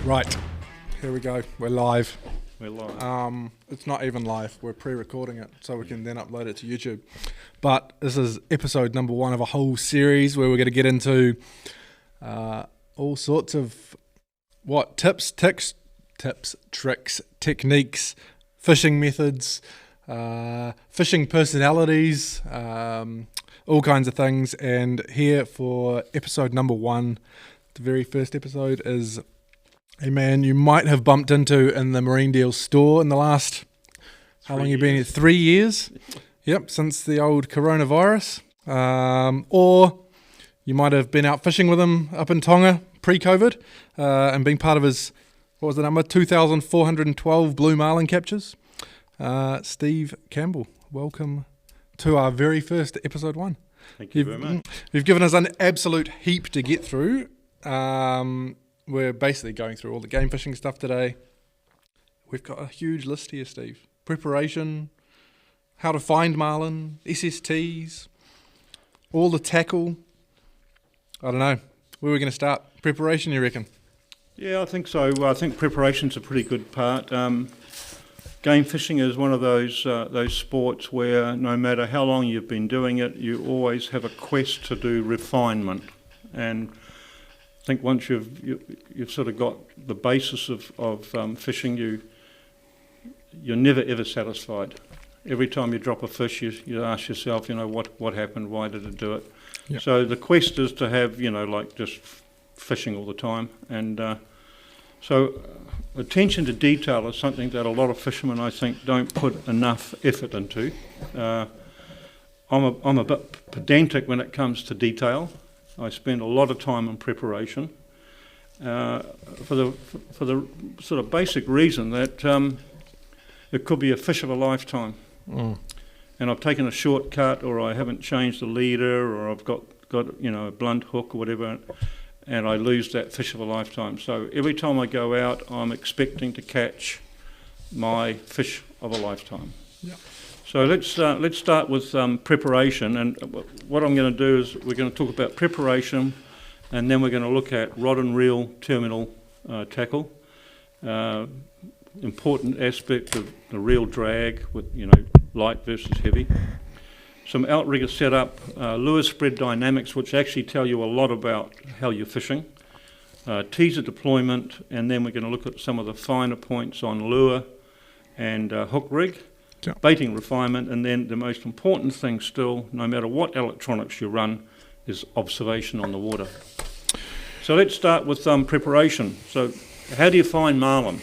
Right, here we go. We're live. We're live. It's not even live. We're pre-recording it so we can then upload it to YouTube. But this is episode number 1 of a whole series where we're going to get into all sorts of tips, tricks, techniques, fishing methods, fishing personalities, all kinds of things. And here for episode number 1, the very first episode, is a man you might have bumped into in the MarineDeals store in the last, how long you been here? 3 years? Yep, since the old coronavirus. Or you might have been out fishing with him up in Tonga pre-COVID and being part of his, what was the number, 2,412 blue marlin captures. Steve Campbell, welcome to our very first episode 1. Thank you very much. You've given us an absolute heap to get through. We're basically going through all the game fishing stuff today. We've got a huge list here, Steve. Preparation, how to find marlin, SSTs, all the tackle. I don't know. Where are we going to start? Preparation, you reckon? Yeah, I think so. I think preparation's a pretty good part. Game fishing is one of those sports where no matter how long you've been doing it, you always have a quest to do refinement. And I think once you've sort of got the basis of fishing, you're never ever satisfied. Every time you drop a fish, you ask yourself, what happened? Why did it do it? Yep. So the quest is to have, just fishing all the time. And so attention to detail is something that a lot of fishermen, I think, don't put enough effort into. I'm a bit pedantic when it comes to detail. I spend a lot of time on preparation for the sort of basic reason that it could be a fish of a lifetime. And I've taken a shortcut, or I haven't changed the leader, or I've got a blunt hook or whatever, and I lose that fish of a lifetime. So every time I go out, I'm expecting to catch my fish of a lifetime. Yeah. So let's start with preparation, and what I'm going to do is we're going to talk about preparation, and then we're going to look at rod and reel terminal tackle. Important aspect of the reel drag with light versus heavy. Some outrigger setup, lure spread dynamics, which actually tell you a lot about how you're fishing. Teaser deployment, and then we're going to look at some of the finer points on lure and hook rig. Yeah. Baiting refinement, and then the most important thing still, no matter what electronics you run, is observation on the water. So let's start with preparation. So how do you find marlin?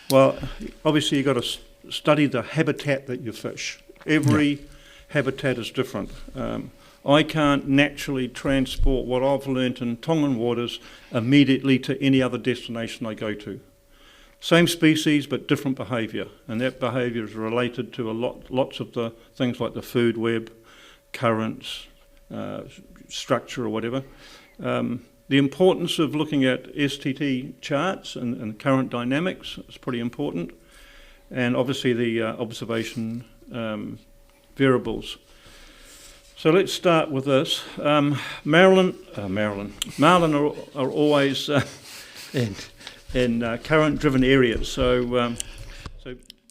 Well, obviously you've got to study the habitat that you fish. Every habitat is different. I can't naturally transport what I've learnt in Tongan waters immediately to any other destination I go to. Same species, but different behaviour, and that behaviour is related to lots of the things like the food web, currents, structure or whatever. The importance of looking at STT charts and current dynamics is pretty important, and obviously the observation variables. So let's start with this. Marlin are always in current-driven areas. So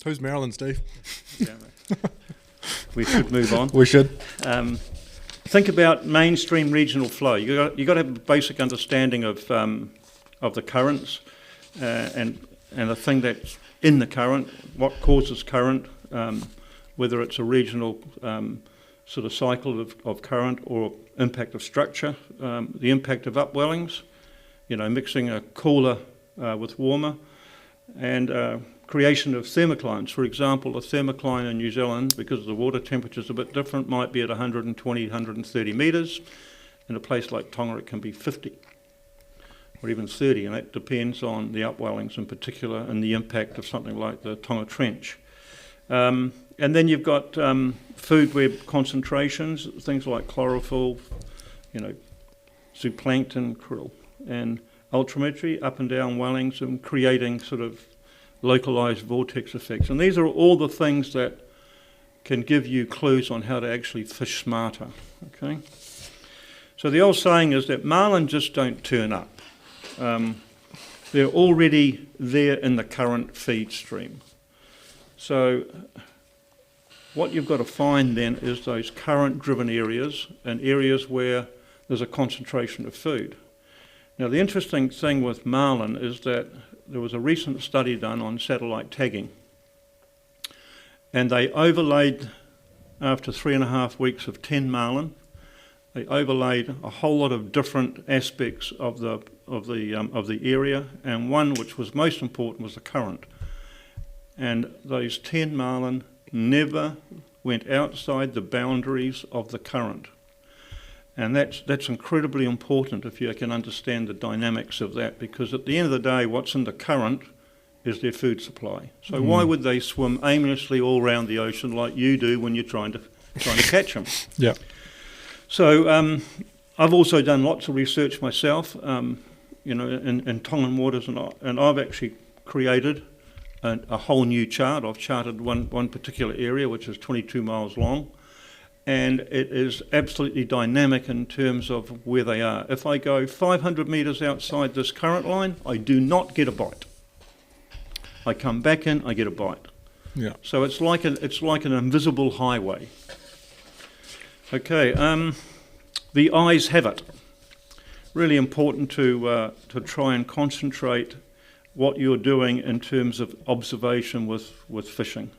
who's Marilyn, Steve? We should move on. We should. Think about mainstream regional flow. You got to have a basic understanding of the currents and the thing that's in the current, what causes current, whether it's a regional sort of cycle of current or impact of structure, the impact of upwellings, mixing a cooler with warmer, and creation of thermoclines. For example, a thermocline in New Zealand, because the water temperature is a bit different, might be at 120, 130 metres. In a place like Tonga, it can be 50 or even 30, and that depends on the upwellings in particular and the impact of something like the Tonga Trench. And then you've got food web concentrations, things like chlorophyll, zooplankton, krill, and ultrametry, up and down wellings, and creating sort of localized vortex effects. And these are all the things that can give you clues on how to actually fish smarter. Okay. So the old saying is that marlin just don't turn up. They're already there in the current feed stream. So what you've got to find then is those current-driven areas and areas where there's a concentration of food. Now, the interesting thing with marlin is that there was a recent study done on satellite tagging, and they overlaid, after 3.5 weeks of 10 marlin, they overlaid a whole lot of different aspects of the area, and one which was most important was the current. And those 10 marlin never went outside the boundaries of the current. And that's incredibly important if you can understand the dynamics of that, because at the end of the day, what's in the current is their food supply. So why would they swim aimlessly all around the ocean like you do when you're trying to catch them? Yeah. So I've also done lots of research myself, in Tongan waters, and I've actually created a whole new chart. I've charted one particular area which is 22 miles long, and it is absolutely dynamic in terms of where they are. If I go 500 metres outside this current line, I do not get a bite. I come back in, I get a bite. Yeah. So it's like an invisible highway. Okay, the eyes have it. Really important to try and concentrate what you're doing in terms of observation with fishing.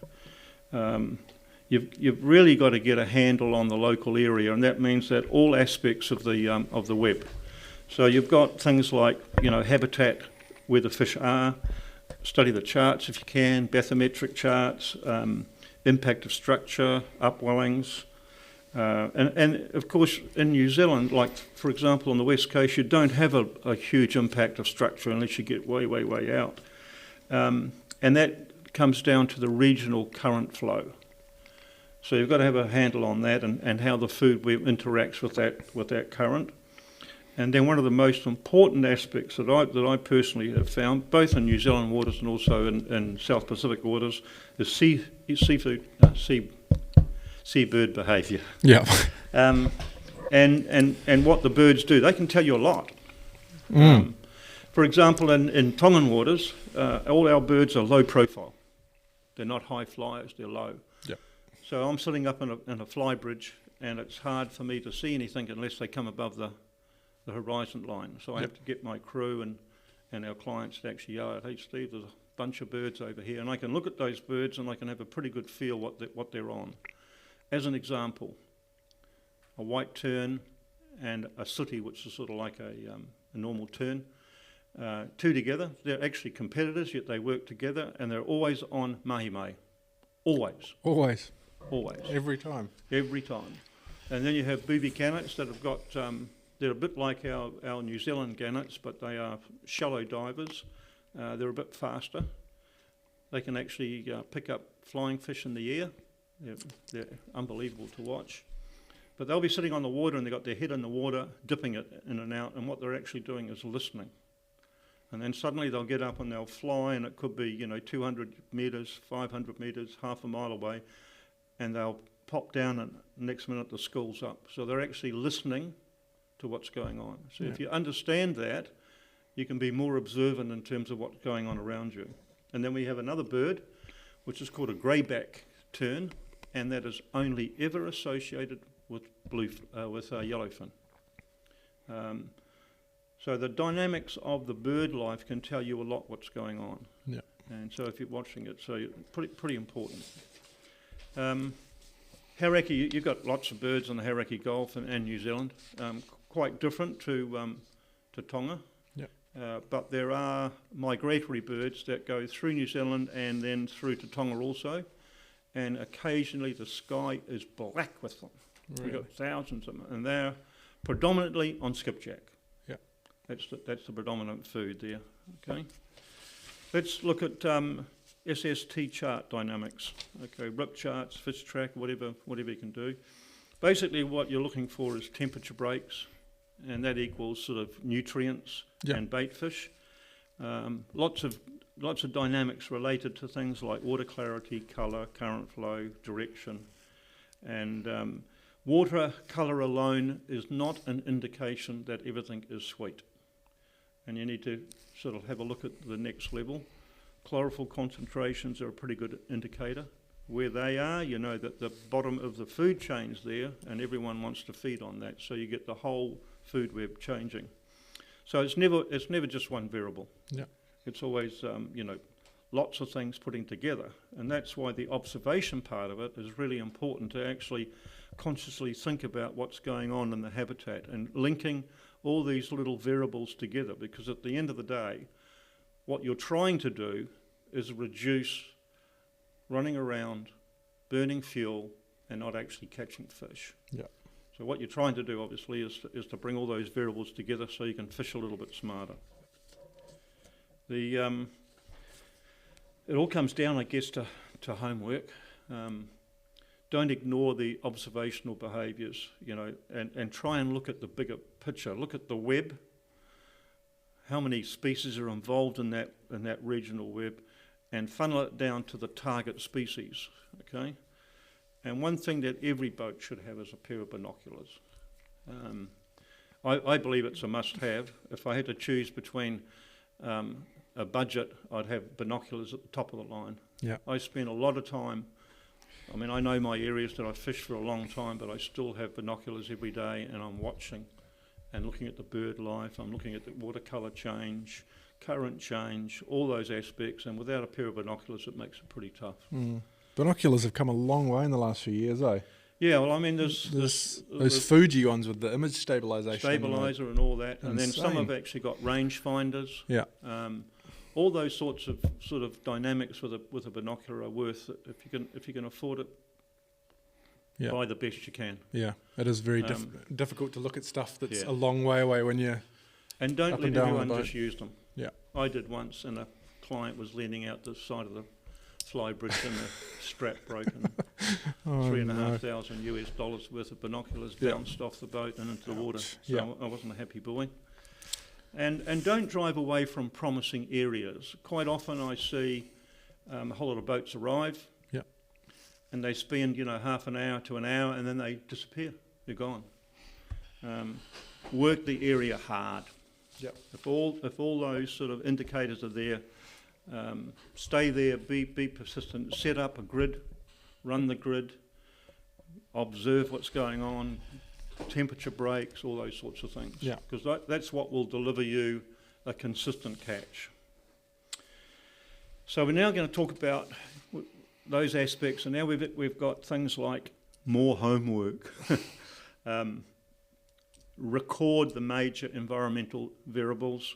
You've really got to get a handle on the local area, and that means that all aspects of the web. So you've got things like habitat, where the fish are. Study the charts if you can, bathymetric charts, impact of structure, upwellings. And of course, in New Zealand, like for example on the west coast, you don't have a huge impact of structure unless you get way, way, way out. And that comes down to the regional current flow. So you've got to have a handle on that and how the food web interacts with that current. And then one of the most important aspects that I personally have found, both in New Zealand waters and also in South Pacific waters, is seabird behaviour. Yeah. And what the birds do. They can tell you a lot. For example, in Tongan waters, all our birds are low profile. They're not high flyers, they're low. Yeah. So I'm sitting up in a fly bridge, and it's hard for me to see anything unless they come above the horizon line. So I have to get my crew and our clients to actually yell out, "Hey Steve, there's a bunch of birds over here," and I can look at those birds and I can have a pretty good feel what they're on. As an example, a white tern and a sooty, which is sort of like a normal tern, two together. They're actually competitors, yet they work together, and they're always on mahi-mahi. Always. Always. Always. Every time. Every time. And then you have booby gannets that have got, they're a bit like our New Zealand gannets, but they are shallow divers. They're a bit faster. They can actually pick up flying fish in the air. They're unbelievable to watch. But they'll be sitting on the water and they've got their head in the water, dipping it in and out, and what they're actually doing is listening. And then suddenly they'll get up and they'll fly, and it could be 200 metres, 500 metres, half a mile away, and they'll pop down, and next minute the school's up. So they're actually listening to what's going on. So if you understand that, you can be more observant in terms of what's going on around you. And then we have another bird, which is called a greyback tern, and that is only ever associated with yellowfin. So the dynamics of the bird life can tell you a lot what's going on. Yeah. And so if you're watching it, so pretty important. Hauraki, you've got lots of birds in the Hauraki Gulf and New Zealand, quite different to Tonga. Yeah. But there are migratory birds that go through New Zealand and then through to Tonga also, and occasionally the sky is black with them. Really? We've got thousands of them, and they're predominantly on skipjack. Yeah. That's the predominant food there. Okay. Let's look at SST chart dynamics. Okay, rip charts, fish track, whatever you can do. Basically, what you're looking for is temperature breaks, and that equals sort of nutrients and bait fish. Lots of dynamics related to things like water clarity, colour, current flow, direction, and water colour alone is not an indication that everything is sweet. and you need to sort of have a look at the next level. Chlorophyll concentrations are a pretty good indicator. Where they are, you know that the bottom of the food chain's there, and everyone wants to feed on that, so you get the whole food web changing. So it's never just one variable. Yeah. It's always lots of things putting together, and that's why the observation part of it is really important, to actually consciously think about what's going on in the habitat and linking all these little variables together, because at the end of the day, what you're trying to do is reduce running around, burning fuel, and not actually catching fish. Yeah. So what you're trying to do, obviously, is to bring all those variables together so you can fish a little bit smarter. It all comes down, I guess, to homework. Don't ignore the observational behaviours, and try and look at the bigger picture. Look at the web. How many species are involved in that regional web, and funnel it down to the target species, okay? And one thing that every boat should have is a pair of binoculars. I believe it's a must-have. If I had to choose between a budget, I'd have binoculars at the top of the line. Yeah. I spend a lot of time, I know my areas that I've fished for a long time, but I still have binoculars every day, and I'm watching and looking at the bird life. I'm looking at the watercolour change, current change, all those aspects, and without a pair of binoculars it makes it pretty tough. Binoculars have come a long way in the last few years, eh? Yeah, well, there's those Fuji ones with the image stabilisation. Stabiliser and all that, and then Insane. some have actually got range finders. Yeah. All those sorts of sort of dynamics with a binocular are worth it. If you can afford it, buy the best you can. Yeah, it is very difficult to look at stuff that's a long way away when you're and don't let everyone just use them. Yeah. I did once, and a client was leaning out the side of the fly bridge and the strap broken. $3,500 US worth of binoculars bounced off the boat and into the water. So I wasn't a happy boy. And don't drive away from promising areas. Quite often I see a whole lot of boats arrive, and they spend half an hour to an hour, and then they disappear. They're gone. Work the area hard. Yep. If all those sort of indicators are there, stay there, be persistent, set up a grid, run the grid, observe what's going on, temperature breaks, all those sorts of things. Yeah. Because that's what will deliver you a consistent catch. So we're now going to talk about those aspects, and now we've got things like more homework. Record the major environmental variables,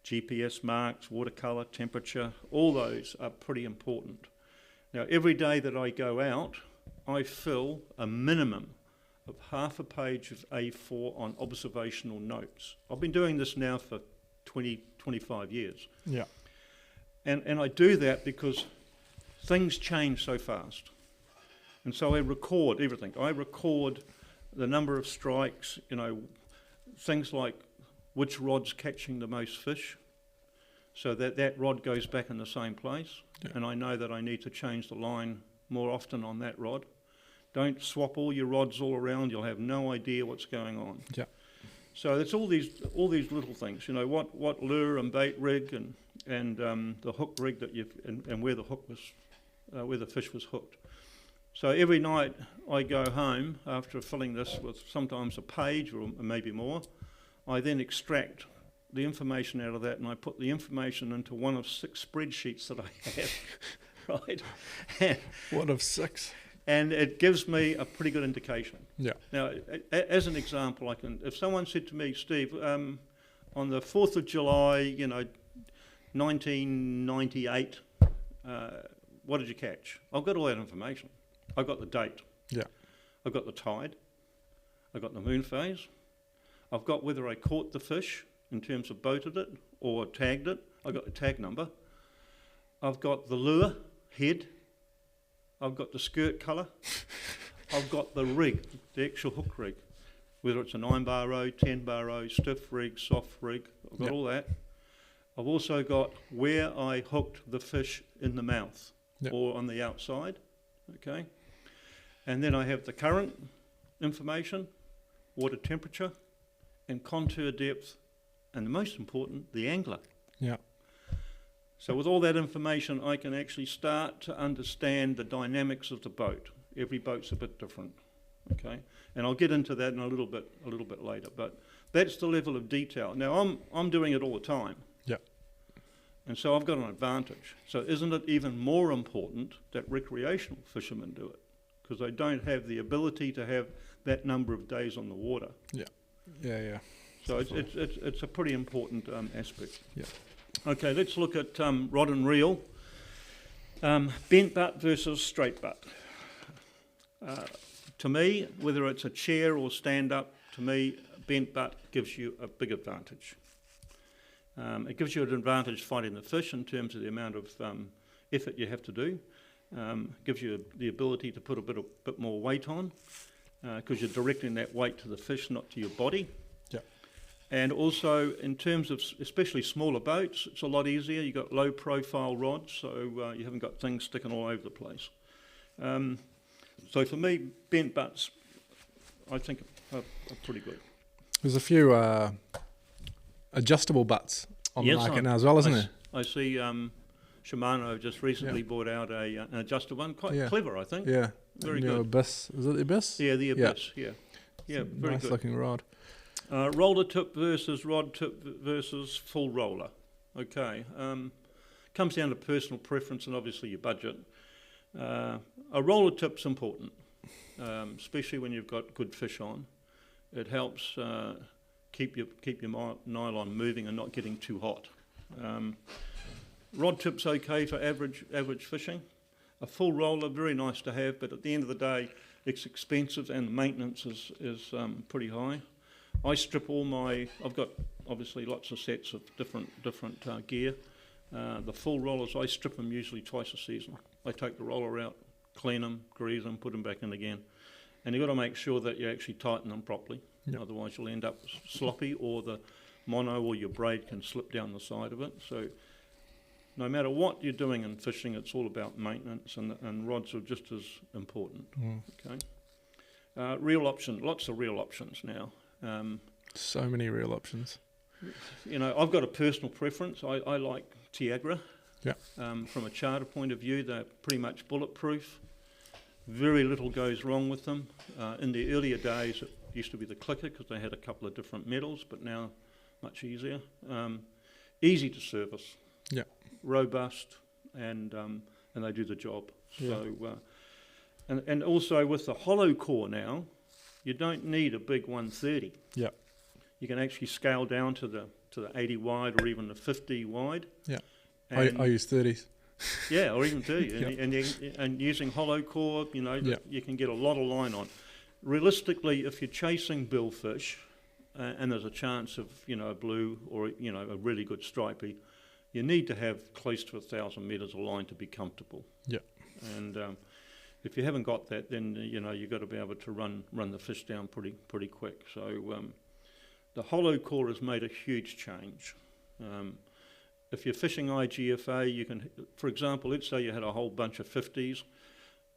GPS marks, watercolour, temperature, all those are pretty important. Now, every day that I go out, I fill a minimum of half a page of A4 on observational notes. I've been doing this now for 25 years. Yeah. And I do that because things change so fast. And so I record everything. I record the number of strikes, things like which rod's catching the most fish, so that rod goes back in the same place, and I know that I need to change the line more often on that rod. Don't swap all your rods all around, you'll have no idea what's going on. Yeah. So it's all these little things, what lure and bait rig and the hook rig that and where the hook was, where the fish was hooked. So every night I go home after filling this with sometimes a page or maybe more. I then extract the information out of that, and I put the information into one of 6 spreadsheets that I have, right? One of 6. And it gives me a pretty good indication. Yeah. Now, as an example, if someone said to me, Steve, on the 4th of July, 1998, what did you catch? I've got all that information. I've got the date. Yeah. I've got the tide. I've got the moon phase. I've got whether I caught the fish in terms of boated it or tagged it. I've got the tag number. I've got the lure head. I've got the skirt colour. I've got the rig, the actual hook rig, whether it's a 9-bar row, 10-bar row, stiff rig, soft rig. I've got all that. I've also got where I hooked the fish in the mouth or on the outside. Okay. And then I have the current information, water temperature, and contour depth and the most important, the angler. Yeah. So with all that information, I can actually start to understand the dynamics of the boat. Every boat's a bit different, okay? And I'll get into that in a little bit later. But that's the level of detail. Now I'm doing it all the time. Yeah. And so I've got an advantage. So isn't it even more important that recreational fishermen do it? Because they don't have the ability to have that number of days on the water. Yeah. Yeah, yeah. So it's a pretty important aspect. Yeah. Okay, let's look at rod and reel. Bent butt versus straight butt. To me, whether it's a chair or stand up, to me, bent butt gives you a big advantage. It gives you an advantage fighting the fish in terms of the amount of effort you have to do. Gives you the ability to put a bit more weight on because you're directing that weight to the fish, not to your body. Yeah. And also, in terms of especially smaller boats, it's a lot easier. You've got low-profile rods, so you haven't got things sticking all over the place. So for me, bent butts, I think, are pretty good. There's a few adjustable butts on the market now as well, isn't there? I see Shimano just recently bought out an adjustable one. Quite clever, I think. Yeah. Very good. Abyss. Is it the Abyss? Yeah, the Abyss, yeah. Yeah, very nice good. looking rod. Roller tip versus rod tip versus full roller. Okay. Comes down to personal preference and obviously your budget. A roller tip's important, especially when you've got good fish on. It helps keep your nylon moving and not getting too hot. Rod tip's okay for average fishing. A full roller, very nice to have, but at the end of the day, it's expensive and the maintenance is pretty high. I strip all I've got obviously lots of sets of different gear. The full rollers, I strip them usually twice a season. I take the roller out, clean them, grease them, put them back in again. And you've got to make sure that you actually tighten them properly. Yep. Otherwise you'll end up sloppy, or the mono or your braid can slip down the side of it. So no matter what you're doing in fishing, it's all about maintenance, and rods are just as important. Okay. Reel option, lots of reel options now. So many reel options. You know, I've got a personal preference. I like Tiagra. Yeah. From a charter point of view, they're pretty much bulletproof. Very little goes wrong with them. In the earlier days, it used to be the clicker because they had a couple of different metals, but now much easier. Easy to service. Yeah. Robust, and they do the job. Yeah. So, and also with the hollow core now, you don't need a big 130. Yeah. You can actually scale down to the 80 wide or even the 50 wide. Yeah. I use 30s. Yeah, or even 30. And using hollow core, you know, you can get a lot of line on. Realistically, if you're chasing billfish and there's a chance of, you know, a blue or, you know, a really good stripey, you need to have close to 1,000 metres of line to be comfortable. Yeah. And if you haven't got that, then, you know, you've got to be able to run the fish down pretty quick. So the hollow core has made a huge change. If you're fishing IGFA, you can, for example, let's say you had a whole bunch of 50s,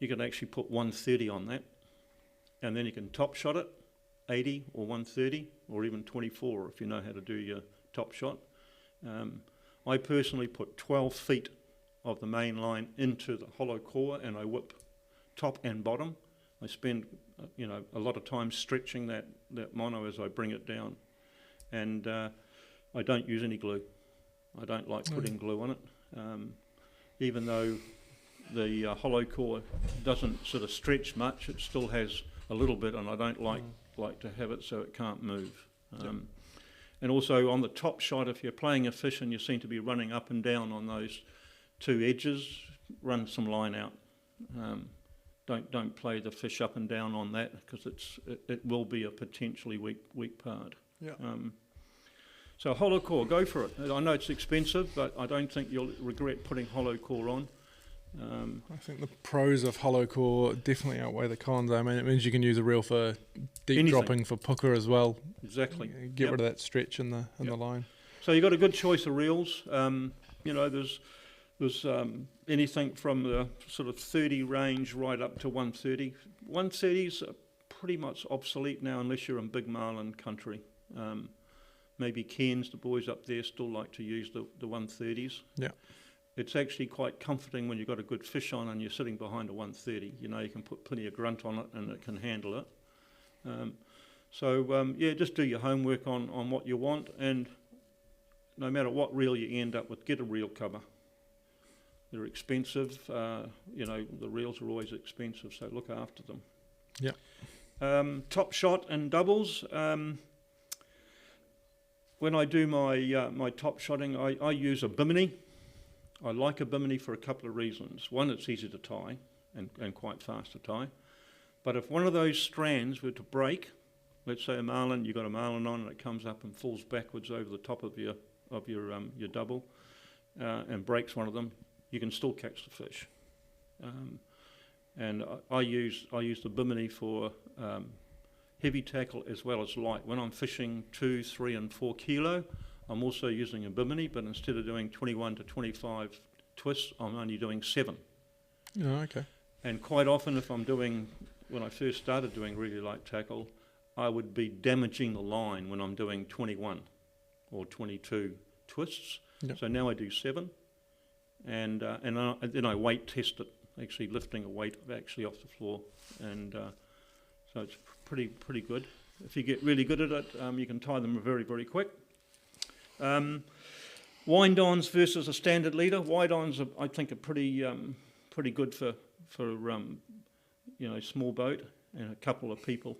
you can actually put 130 on that, and then you can top shot it, 80 or 130, or even 24 if you know how to do your top shot. I personally put 12 feet of the main line into the hollow core, and I whip top and bottom. I spend, you know, a lot of time stretching that mono as I bring it down, and I don't use any glue. I don't like putting glue on it, even though the hollow core doesn't sort of stretch much. It still has a little bit, and I don't like to have it so it can't move. And also on the top shot, if you're playing a fish and you seem to be running up and down on those two edges, run some line out. Don't play the fish up and down on that, because it will be a potentially weak part. Yeah. So hollow core, go for it. I know it's expensive, but I don't think you'll regret putting hollow core on. I think the pros of hollow core definitely outweigh the cons. I mean, it means you can use a reel for deep dropping for puka as well. Exactly. Get rid of that stretch in the line. So you've got a good choice of reels. You know, there's anything from the sort of 30 range right up to 130. 130s are pretty much obsolete now unless you're in big marlin country. maybe Cairns, the boys up there still like to use the 130s. Yeah. It's actually quite comforting when you've got a good fish on and you're sitting behind a 130. You know, you can put plenty of grunt on it and it can handle it. Yeah, just do your homework on what you want, and no matter what reel you end up with, get a reel cover. They're expensive. You know, the reels are always expensive, so look after them. Yeah. Top shot and doubles. When I do my top shotting, I use a bimini. I like a bimini for a couple of reasons. One, it's easy to tie and quite fast to tie. But if one of those strands were to break, let's say a marlin, you've got a marlin on and it comes up and falls backwards over the top of your double and breaks one of them, you can still catch the fish. And I use the bimini for heavy tackle as well as light. When I'm fishing 2, 3 and 4 kilo, I'm also using a bimini, but instead of doing 21 to 25 twists, I'm only doing 7. Oh, okay. And quite often when I first started doing really light tackle, I would be damaging the line when I'm doing 21 or 22 twists. Yep. So now I do 7, and then I weight test it, actually lifting a weight actually off the floor, and so it's pretty good. If you get really good at it, you can tie them very, very quick. Wind-ons versus a standard leader. Wind-ons, I think, are pretty good for small boat and a couple of people.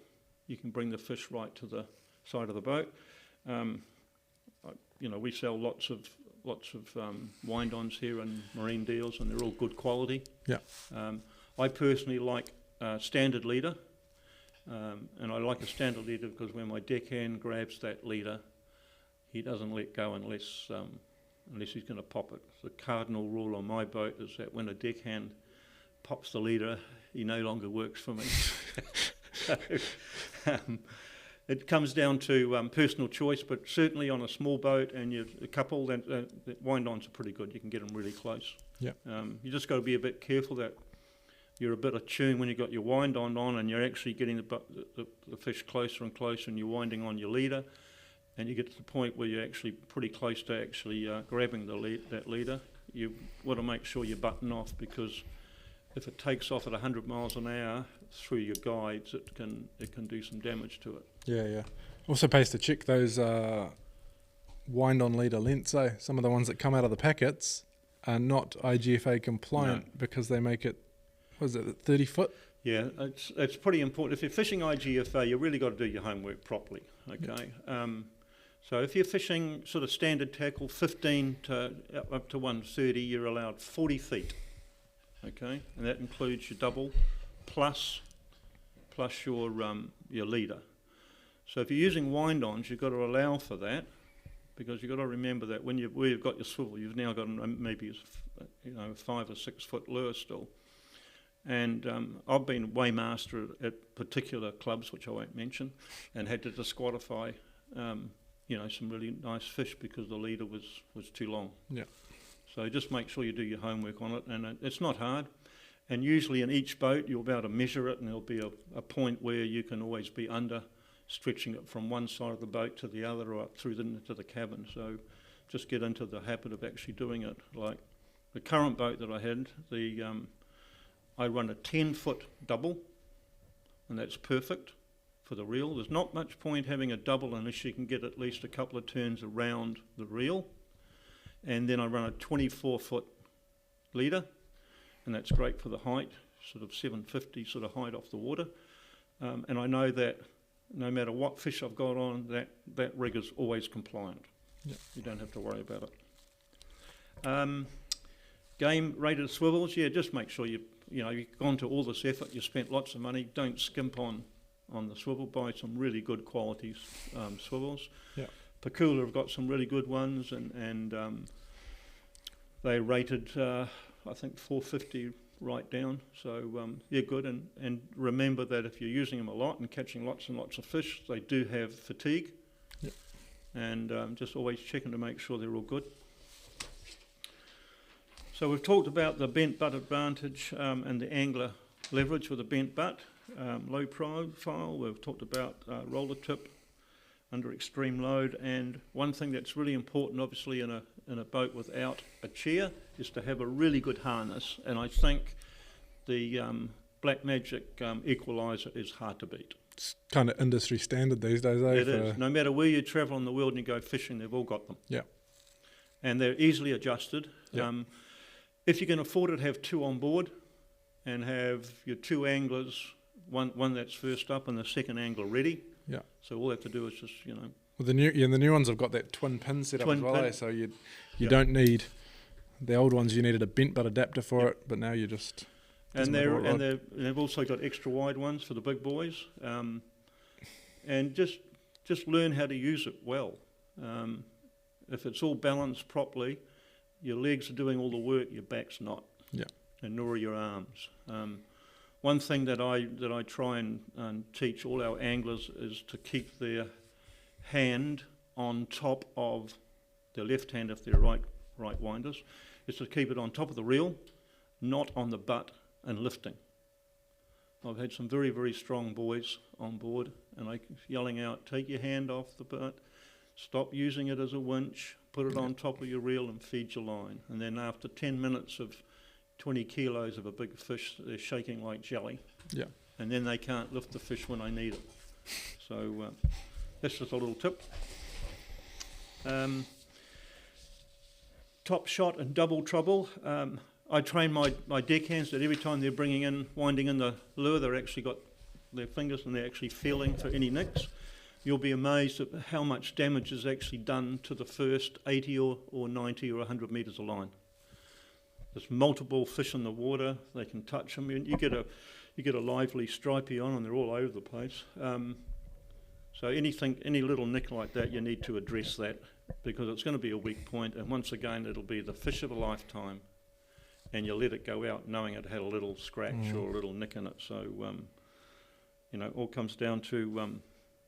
You can bring the fish right to the side of the boat. We sell lots of wind-ons here in MarineDeals, and they're all good quality. Yeah. I personally like standard leader, and I like a standard leader because when my deckhand grabs that leader, he doesn't let go unless he's going to pop it. The cardinal rule on my boat is that when a deckhand pops the leader, he no longer works for me. So, it comes down to personal choice, but certainly on a small boat and you're a couple, then wind-ons are pretty good. You can get them really close. Yeah. You just got to be a bit careful that you're a bit attuned when you've got your wind-on and you're actually getting the fish closer and closer, and you're winding on your leader, and you get to the point where you're actually pretty close to actually grabbing that leader. You want to make sure you button off, because if it takes off at 100 miles an hour through your guides, it can do some damage to it. Yeah. Also pays to check those wind-on leader lengths. Some of the ones that come out of the packets are not IGFA compliant because they make it, 30 foot? Yeah, it's pretty important. If you're fishing IGFA, you really got to do your homework properly. Okay. So if you're fishing sort of standard tackle, 15 to up to 130, you're allowed 40 feet. Okay, and that includes your double plus your leader. So if you're using wind-ons, you've got to allow for that, because you've got to remember that where you've got your swivel, you've now got maybe 5 or 6 foot lure still. And I've been weighmaster at particular clubs, which I won't mention, and had to disqualify some really nice fish because the leader was too long. Yeah. So just make sure you do your homework on it, and it's not hard. And usually in each boat you'll be able to measure it, and there'll be a point where you can always be under, stretching it from one side of the boat to the other or up through to the cabin. So just get into the habit of actually doing it. Like the current boat that I had, I run a 10-foot double, and that's perfect for the reel. There's not much point having a double unless you can get at least a couple of turns around the reel. And then I run a 24-foot leader, and that's great for the height, sort of 750 sort of height off the water. And I know that no matter what fish I've got on, that rig is always compliant. Yep. You don't have to worry about it. Game rated swivels, just make sure you've gone to all this effort, you spent lots of money, don't skimp on the swivel, buy some really good quality swivels. Yeah. Pakula have got some really good ones, and they rated, I think, 450 right down. So they're good, and remember that if you're using them a lot and catching lots and lots of fish, they do have fatigue. Yep. And just always checking to make sure they're all good. So we've talked about the bent butt advantage and the angler leverage with a bent butt, low profile. We've talked about roller tip. under extreme load. And one thing that's really important, obviously, in a boat without a chair, is to have a really good harness. And I think the Black Magic equaliser is hard to beat. It's kind of industry standard these days, eh? It is. No matter where you travel in the world and you go fishing, they've all got them. Yeah. And they're easily adjusted. Yeah. If you can afford it, have two on board and have your two anglers, one that's first up and the second angler ready. Yeah. So all they have to do is just, you know. Well, the new ones have got that twin pin setup as well, pin. eh? So you don't need the old ones. You needed a bent butt adapter for it, but now you just. And they've also got extra wide ones for the big boys, and just learn how to use it well. If it's all balanced properly, your legs are doing all the work, your back's not. Yeah. And nor are your arms. One thing that I try and teach all our anglers is to keep their hand on top of their left hand if they're right winders, is to keep it on top of the reel, not on the butt and lifting. I've had some very, very strong boys on board and I yelling out, take your hand off the butt, stop using it as a winch, put it on top of your reel and feed your line. And then after 10 minutes of 20 kilos of a big fish, they're shaking like jelly. Yeah. And then they can't lift the fish when I need it. So that's just a little tip. Top shot and double trouble. I train my deckhands that every time they're winding in the lure, they're actually got their fingers and they're actually feeling for any nicks. You'll be amazed at how much damage is actually done to the first 80 or 90 or 100 metres of line. There's multiple fish in the water, they can touch them. You get a lively stripey on and they're all over the place. So any little nick like that, you need to address that because it's going to be a weak point, and once again it'll be the fish of a lifetime, and you let it go out knowing it had a little scratch or a little nick in it. So all comes down to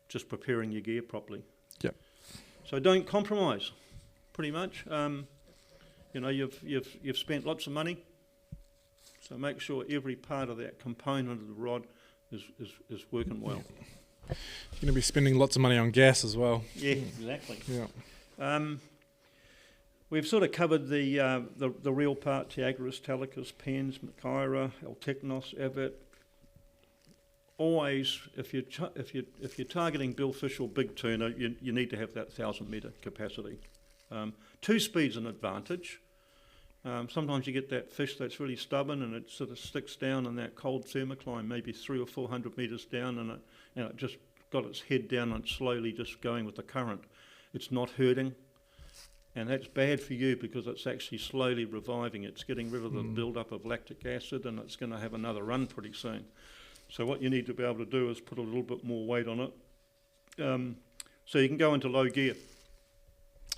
just preparing your gear properly. Yeah. So don't compromise, pretty much. You've spent lots of money, so make sure every part of that component of the rod is working well. You're going to be spending lots of money on gas as well. Yeah, exactly. Yeah. We've sort of covered the real part: Tiagoras, Telecus, Pens, Macaira, El Technos, Avet. Always, if you're targeting billfish or big tuna, you need to have that 1,000-metre capacity. 2 speed's an advantage. Sometimes you get that fish that's really stubborn and it sort of sticks down in that cold thermocline, maybe 300 or 400 metres down, and it just got its head down and it's slowly just going with the current. It's not hurting, and that's bad for you because it's actually slowly reviving. It's getting rid of the build-up of lactic acid, and it's going to have another run pretty soon. So what you need to be able to do is put a little bit more weight on it. So you can go into low gear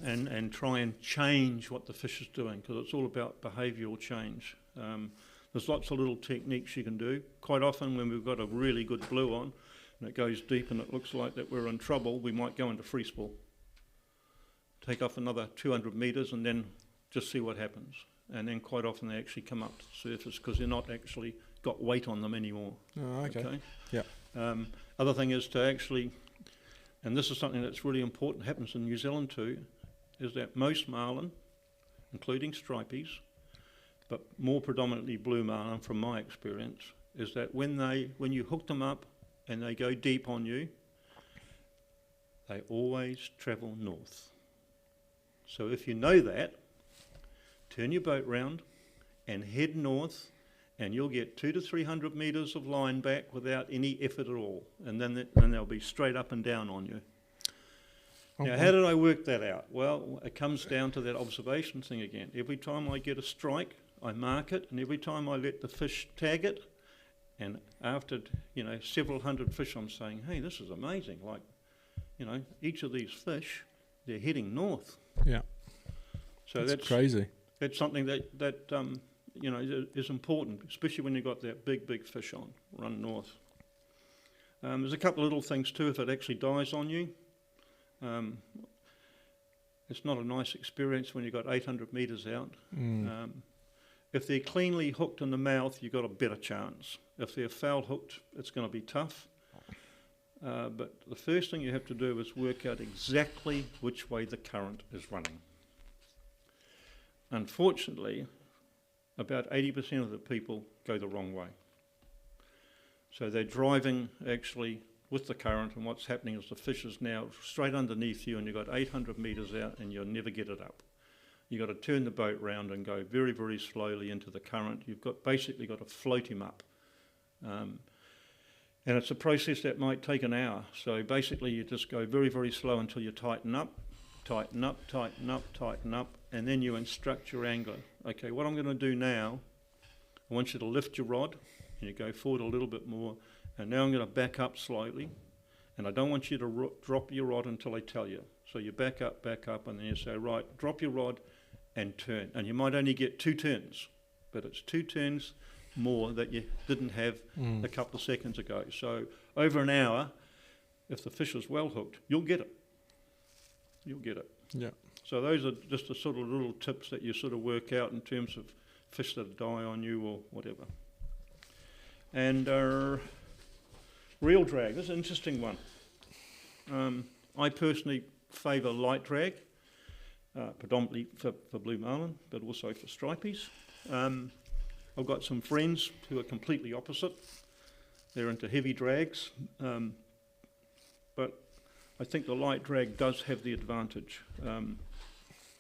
and try and change what the fish is doing, because it's all about behavioural change. There's lots of little techniques you can do. Quite often when we've got a really good blue on and it goes deep and it looks like that we're in trouble, we might go into free spool. Take off another 200 metres and then just see what happens. And then quite often they actually come up to the surface because they're not actually got weight on them anymore. Oh, okay. Yeah. Other thing is to actually, and this is something that's really important, happens in New Zealand too, is that most marlin, including stripies, but more predominantly blue marlin from my experience, is that when you hook them up and they go deep on you, they always travel north. So if you know that, turn your boat round and head north, and you'll get 200 to 300 metres of line back without any effort at all, and then they'll be straight up and down on you. Okay. Now, how did I work that out? Well, it comes down to that observation thing again. Every time I get a strike, I mark it, and every time I let the fish tag it, and after several hundred fish, I'm saying, hey, this is amazing. Like, each of these fish, they're heading north. Yeah. So that's crazy. That's something that is important, especially when you've got that big fish on, run north. There's a couple of little things too. If it actually dies on you, it's not a nice experience when you've got 800 metres out. If they're cleanly hooked in the mouth, you've got a better chance. If they're foul hooked, it's going to be tough. But the first thing you have to do is work out exactly which way the current is running. Unfortunately, about 80% of the people go the wrong way. So they're driving actually with the current, and what's happening is the fish is now straight underneath you and you've got 800 metres out and you'll never get it up. You've got to turn the boat round and go very, very slowly into the current. You've basically got to float him up. And it's a process that might take an hour. So basically you just go very, very slow until you tighten up, tighten up, tighten up, tighten up, and then you instruct your angler. Okay, what I'm going to do now, I want you to lift your rod, and you go forward a little bit more, and now I'm going to back up slightly, and I don't want you to drop your rod until I tell you. So you back up, and then you say, right, drop your rod and turn. And you might only get 2 turns, but it's 2 turns more that you didn't have a couple of seconds ago. So over an hour, if the fish is well hooked, you'll get it. You'll get it. Yeah. So those are just the sort of little tips that you sort of work out in terms of fish that die on you or whatever. And reel drag, this is an interesting one. I personally favour light drag, predominantly for blue marlin, but also for stripies. I've got some friends who are completely opposite. They're into heavy drags, but I think the light drag does have the advantage.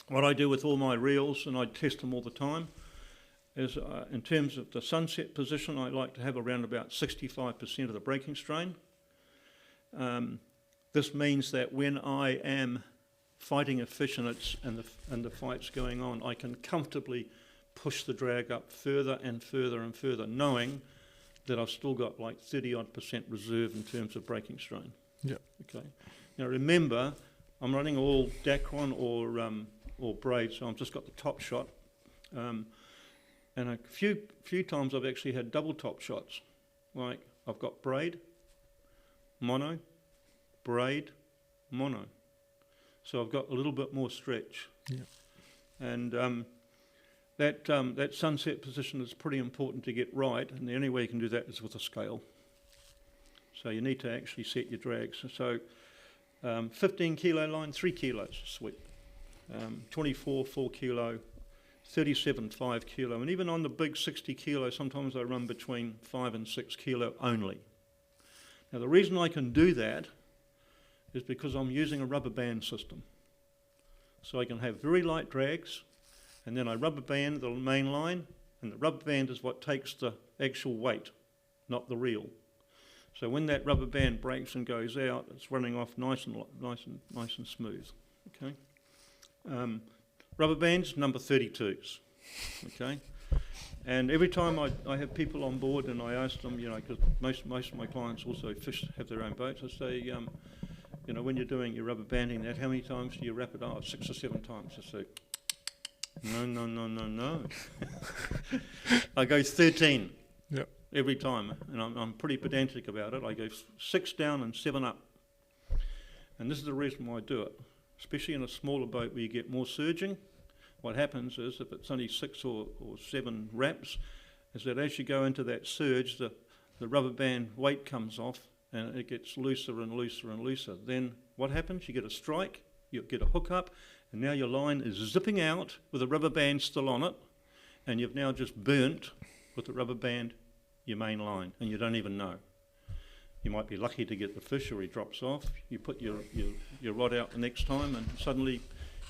What I do with all my reels, and I test them all the time, is in terms of the sunset position, I like to have around about 65% of the breaking strain. This means that when I am fighting a fish and the fight's going on, I can comfortably push the drag up further and further and further, knowing that I've still got like 30-odd% reserve in terms of breaking strain. Yeah. Okay. Now remember, I'm running all Dacron or braid, so I've just got the top shot. And a few times I've actually had double top shots. Like I've got braid, mono, braid, mono. So I've got a little bit more stretch. Yeah. And that sunset position is pretty important to get right, and the only way you can do that is with a scale. So you need to actually set your drags. So 15 kilo line, 3 kilos sweep. 24, 4 kilo, 37, 5 kilo. And even on the big 60 kilo, sometimes I run between 5 and 6 kilo only. Now the reason I can do that is because I'm using a rubber band system. So I can have very light drags, and then I rubber band the main line, and the rubber band is what takes the actual weight, not the reel. So when that rubber band breaks and goes out, it's running off nice and smooth. Okay. Rubber bands, number 32s. Okay. And every time I have people on board and I ask them, because most of my clients also have their own boats, I say, when you're doing your rubber banding that, how many times do you wrap it up? 6 or 7 times. I say, no. I go 13. Yep. Every time, and I'm pretty pedantic about it. I go 6 down and 7 up. And this is the reason why I do it, especially in a smaller boat where you get more surging. What happens is, if it's only 6 or 7 wraps, is that as you go into that surge, the rubber band weight comes off and it gets looser and looser and looser. Then what happens? You get a strike, you get a hook up, and now your line is zipping out with the rubber band still on it, and you've now just burnt with the rubber band your main line, and you don't even know. You might be lucky to get the fish, or he drops off. You put your rod out the next time, and suddenly you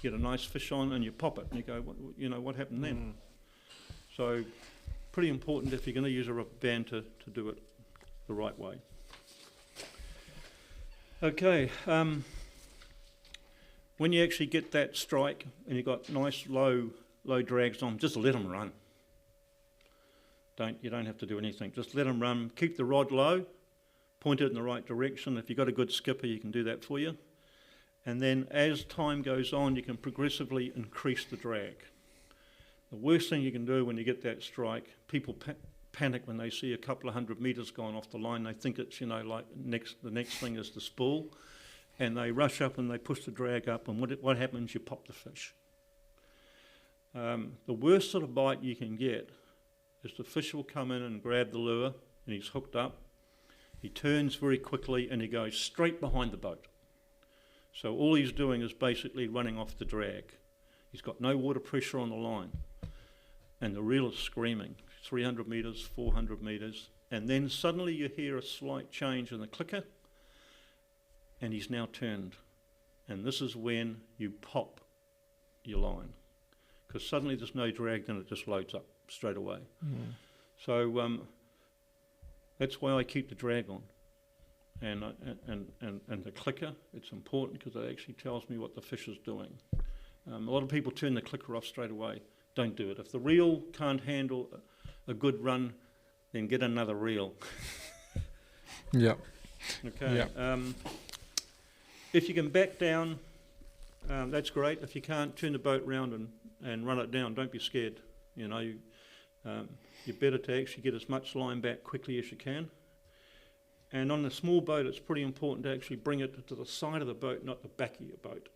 get a nice fish on, and you pop it, and you go, what happened then? So, pretty important if you're going to use a rubber band to do it the right way. Okay, when you actually get that strike, and you've got nice low drags on, just let them run. You don't have to do anything. Just let them run. Keep the rod low. Point it in the right direction. If you've got a good skipper, he can do that for you. And then as time goes on, you can progressively increase the drag. The worst thing you can do when you get that strike, people panic when they see a couple of 100 metres gone off the line. They think it's, like the next thing is the spool. And they rush up and they push the drag up, and what happens? You pop the fish. The worst sort of bite you can get is the fish will come in and grab the lure, and he's hooked up. He turns very quickly and he goes straight behind the boat. So all he's doing is basically running off the drag. He's got no water pressure on the line. And the reel is screaming, 300 metres, 400 metres. And then suddenly you hear a slight change in the clicker, and he's now turned. And this is when you pop your line, because suddenly there's no drag, then it just loads up straight away. Mm. So that's why I keep the drag on. And the clicker, it's important because it actually tells me what the fish is doing. A lot of people turn the clicker off straight away. Don't do it. If the reel can't handle a good run, then get another reel. Yeah. Okay. Yeah. If you can back down, that's great. If you can't, turn the boat round and run it down. Don't be scared. You know, you're better to actually get as much line back quickly as you can. And on a small boat, it's pretty important to actually bring it to the side of the boat, not the back of your boat.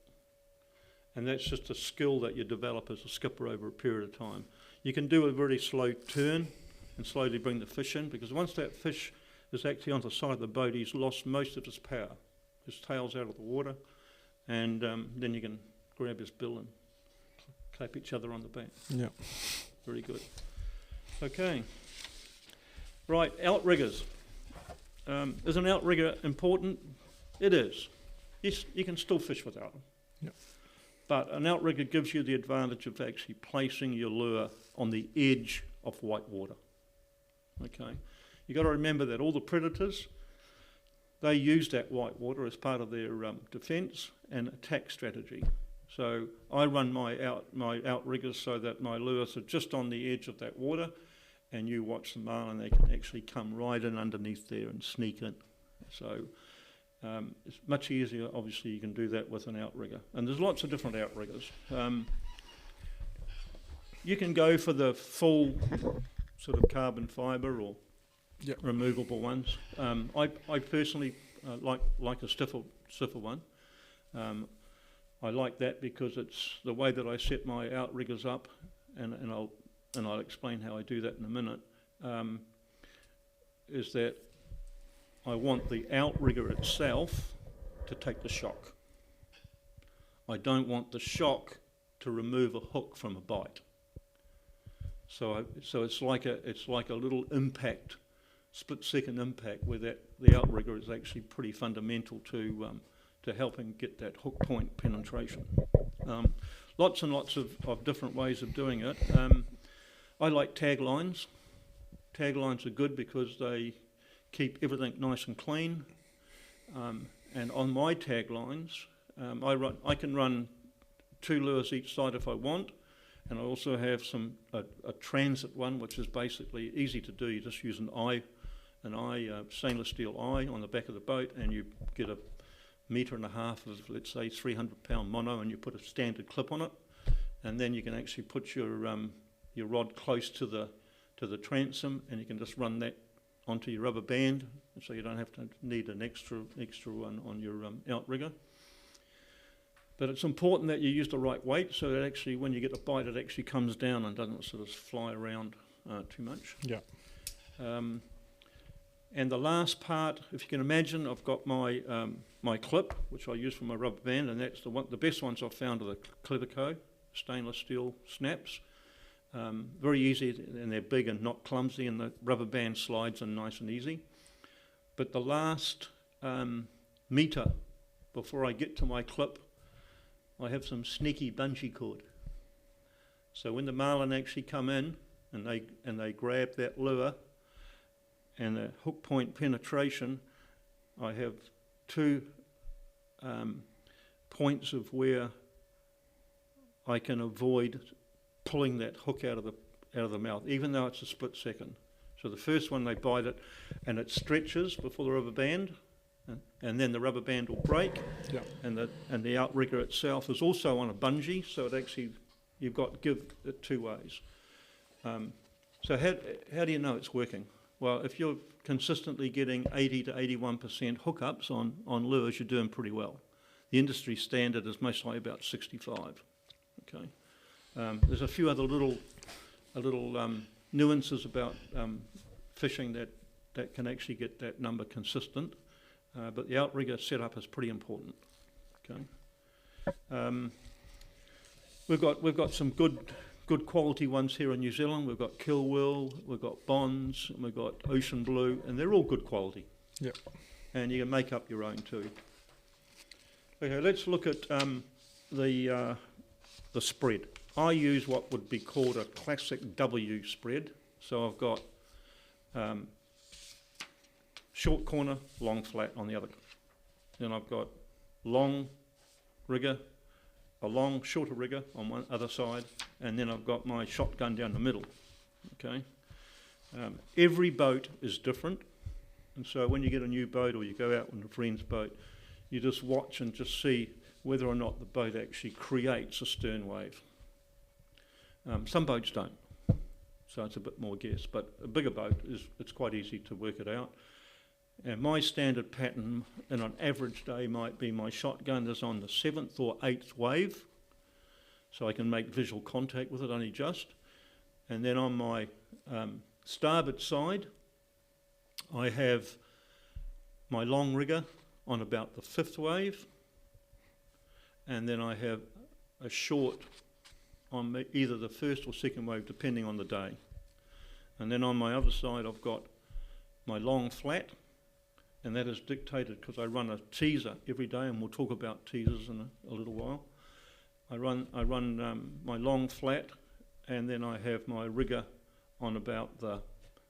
And that's just a skill that you develop as a skipper over a period of time. You can do a very slow turn and slowly bring the fish in, because once that fish is actually on the side of the boat, he's lost most of his power. His tail's out of the water, and then you can grab his bill and clap each other on the back. Yeah. Very good. Okay. Right, outriggers. Is an outrigger important? It is. Yes, you can still fish without them. Yep. But an outrigger gives you the advantage of actually placing your lure on the edge of white water. Okay. You've got to remember that all the predators, they use that white water as part of their defence and attack strategy. So I run my outriggers so that my lures are just on the edge of that water, and you watch the marlin, they can actually come right in underneath there and sneak in. So it's much easier, obviously you can do that with an outrigger. And there's lots of different outriggers. You can go for the full sort of carbon fibre or removable ones. I personally like a stiffer one. I like that because it's the way that I set my outriggers up, and I'll explain how I do that in a minute, is that I want the outrigger itself to take the shock. I don't want the shock to remove a hook from a bite. So it's like a little impact, split-second impact, where the outrigger is actually pretty fundamental to helping get that hook point penetration. Lots and lots of different ways of doing it. I like taglines. Taglines are good because they keep everything nice and clean. And on my taglines, I can run 2 lures each side if I want, and I also have a transit one, which is basically easy to do. You just use an stainless steel eye on the back of the boat, and you get a 1.5 meters of, let's say, 300-pound mono, and you put a standard clip on it, and then you can actually put your rod close to the transom, and you can just run that onto your rubber band, so you don't have to need an extra one on your outrigger. But it's important that you use the right weight, so that actually when you get the bite, it actually comes down and doesn't sort of fly around too much. Yeah. And the last part, if you can imagine, I've got my clip, which I use for my rubber band, and that's the best ones I've found are the Cleverco stainless steel snaps. Very easy, and they're big and not clumsy, and the rubber band slides in nice and easy. But the last metre before I get to my clip, I have some sneaky bungee cord. So when the marlin actually come in and they grab that lure and the hook point penetration, I have 2 points of where I can avoid pulling that hook out of the mouth, even though it's a split second. So the first one, they bite it and it stretches before the rubber band, and then the rubber band will break. Yeah. And the outrigger itself is also on a bungee, so it actually, you've got to give it 2 ways. So how do you know it's working? Well, if you're consistently getting 80 to 81% hookups on lures, you're doing pretty well. The industry standard is mostly about 65. Okay. There's a few other little nuances about fishing that that can actually get that number consistent. But the outrigger setup is pretty important. Okay. We've got some good quality ones here in New Zealand. We've got Kilwell, we've got Bonds, and we've got Ocean Blue, and they're all good quality. Yep. And you can make up your own too. Okay, let's look at the spread. I use what would be called a classic W spread. So I've got short corner, long flat on the other. Then I've got long rigger, a long shorter rigger on one other side, and then I've got my shotgun down the middle. Okay. Every boat is different, and so when you get a new boat or you go out on a friend's boat, you just watch and just see whether or not the boat actually creates a stern wave. Some boats don't, so it's a bit more guess, but a bigger boat, it's quite easy to work it out. And my standard pattern in an average day might be my shotgun is on the 7th or 8th wave, so I can make visual contact with it only just. And then on my starboard side, I have my long rigger on about the 5th wave, and then I have a short on either the 1st or 2nd wave, depending on the day. And then on my other side, I've got my long flat, and that is dictated because I run a teaser every day, and we'll talk about teasers in a little while. I run my long flat, and then I have my rigger on about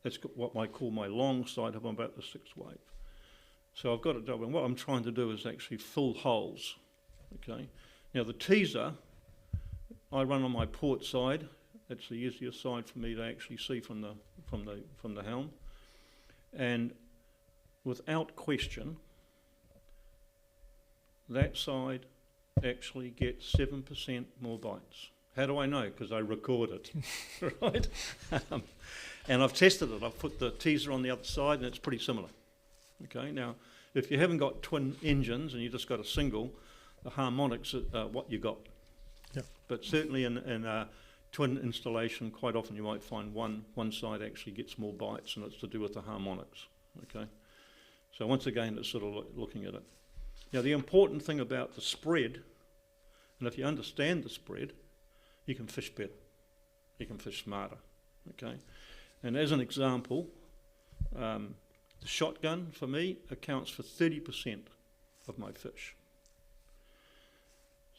that's what I call my long side, on about the 6th wave. So I've got it double, and what I'm trying to do is actually fill holes. Okay. Now the teaser, I run on my port side. That's the easiest side for me to actually see from the helm, and without question, that side actually gets 7% more bites. How do I know? Because I record it, right? And I've tested it. I've put the teaser on the other side, and it's pretty similar. Okay. Now, if you haven't got twin engines and you just got a single, the harmonics are what you got. Yep. But certainly in a twin installation, quite often you might find one side actually gets more bites, and it's to do with the harmonics. Okay. So once again, it's sort of looking at it. Now, the important thing about the spread, and if you understand the spread, you can fish better. You can fish smarter. Okay. And as an example, the shotgun for me accounts for 30% of my fish.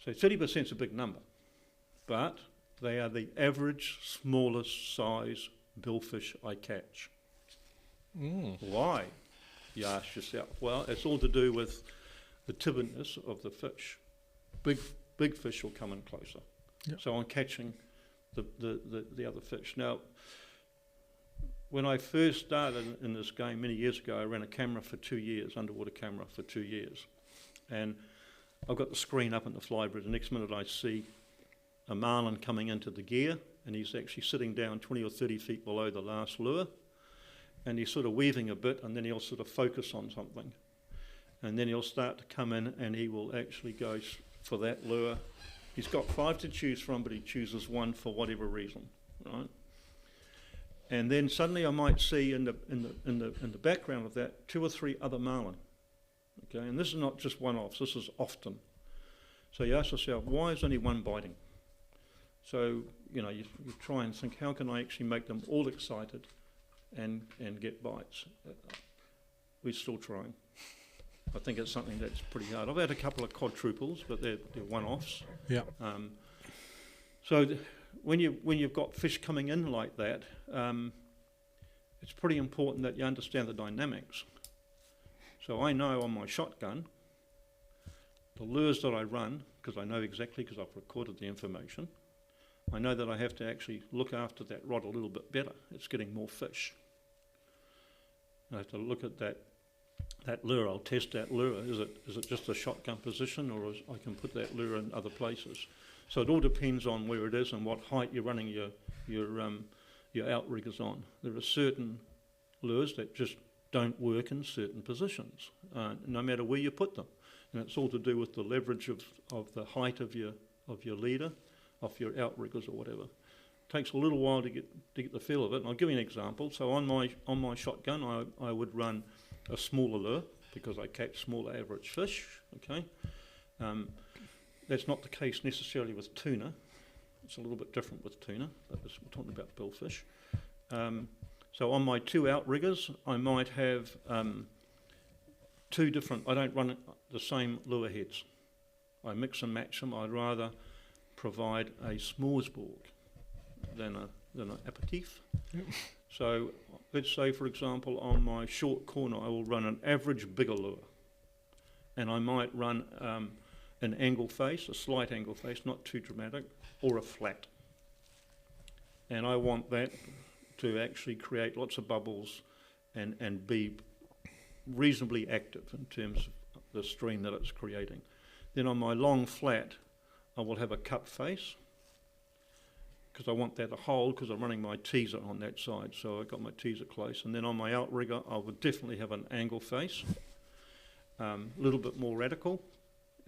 So 30% is a big number, but they are the average smallest size billfish I catch. Why? You ask yourself. Well, it's all to do with the timidness of the fish. Big fish will come in closer. Yep. So I'm catching the other fish. Now, when I first started in this game many years ago, I ran a camera for 2 years, underwater camera for 2 years. And I've got the screen up in the flybridge. The next minute I see a marlin coming into the gear, and he's actually sitting down 20 or 30 feet below the last lure. And he's sort of weaving a bit, and then he'll sort of focus on something. And then he'll start to come in, and he will actually go for that lure. He's got 5 to choose from, but he chooses one for whatever reason, right? And then suddenly I might see in the background of that 2 or 3 other marlin. Okay, and this is not just one-offs, this is often. So you ask yourself, why is only one biting? So, you try and think, how can I actually make them all excited and get bites? We're still trying. I think it's something that's pretty hard. I've had a couple of quadruples, but they're one-offs. Yeah. So when you've got fish coming in like that, it's pretty important that you understand the dynamics. So I know on my shotgun, the lures that I run, because I know exactly, because I've recorded the information, I know that I have to actually look after that rod a little bit better. It's getting more fish. I have to look at that lure. I'll test that lure. Is it just a shotgun position, or I can put that lure in other places? So it all depends on where it is and what height you're running your outriggers on. There are certain lures that just don't work in certain positions, no matter where you put them. And it's all to do with the leverage of the height of your leader, of your outriggers or whatever. takes a little while to get the feel of it. And I'll give you an example. So on my shotgun, I would run a smaller lure because I catch smaller average fish. Okay, that's not the case necessarily with tuna. It's a little bit different with tuna, but we're talking about billfish. So on my 2 outriggers, I might have 2 different. I don't run the same lure heads. I mix and match them. I'd rather provide a smorgasbord than an aperitif. Yep. So let's say, for example, on my short corner, I will run an average bigger lure, and I might run an angle face, a slight angle face, not too dramatic, or a flat. And I want that to actually create lots of bubbles and be reasonably active in terms of the stream that it's creating. Then on my long flat, I will have a cup face because I want that to hold because I'm running my teaser on that side, so I've got my teaser close. And then on my outrigger, I would definitely have an angle face, a little bit more radical,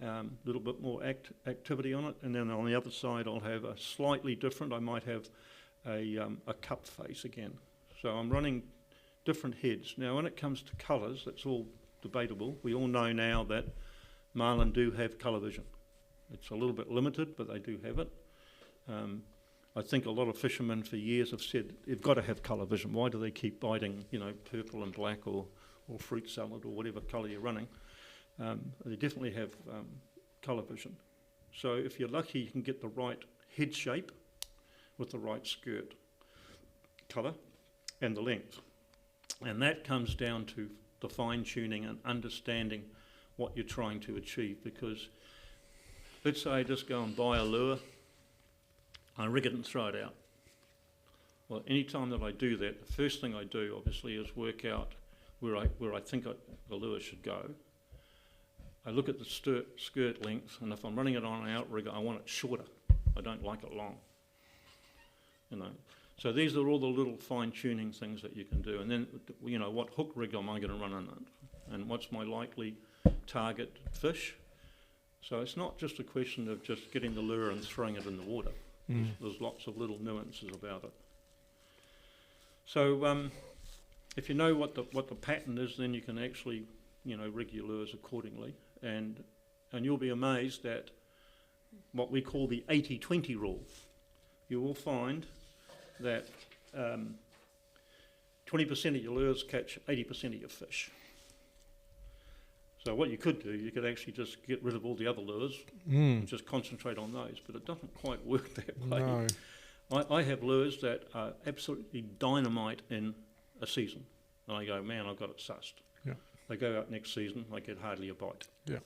a little bit more activity on it. And then on the other side, I'll have a slightly different. I might have a cup face again. So I'm running different heads. Now, when it comes to colours, that's all debatable. We all know now that marlin do have colour vision. It's a little bit limited, but they do have it. I think a lot of fishermen for years have said, you've got to have colour vision. Why do they keep biting, purple and black or fruit salad or whatever colour you're running? They definitely have colour vision. So if you're lucky, you can get the right head shape with the right skirt colour and the length. And that comes down to the fine-tuning and understanding what you're trying to achieve, because let's say I just go and buy a lure, I rig it and throw it out. Well, any time that I do that, the first thing I do obviously is work out where I think the lure should go. I look at the skirt length, and if I'm running it on an outrigger, I want it shorter. I don't like it long. So these are all the little fine-tuning things that you can do. And then, what hook rig am I going to run on it? And what's my likely target fish? So it's not just a question of just getting the lure and throwing it in the water. There's lots of little nuances about it. So if you know what the pattern is, then you can actually, rig your lures accordingly. And you'll be amazed at what we call the 80-20 rule. You will find that 20% of your lures catch 80% of your fish. So what you could do, you could actually just get rid of all the other lures and just concentrate on those, but it doesn't quite work that way. No. I have lures that are absolutely dynamite in a season, and I go, man, I've got it sussed. Yeah. They go out next season, I get hardly a bite. Yeah.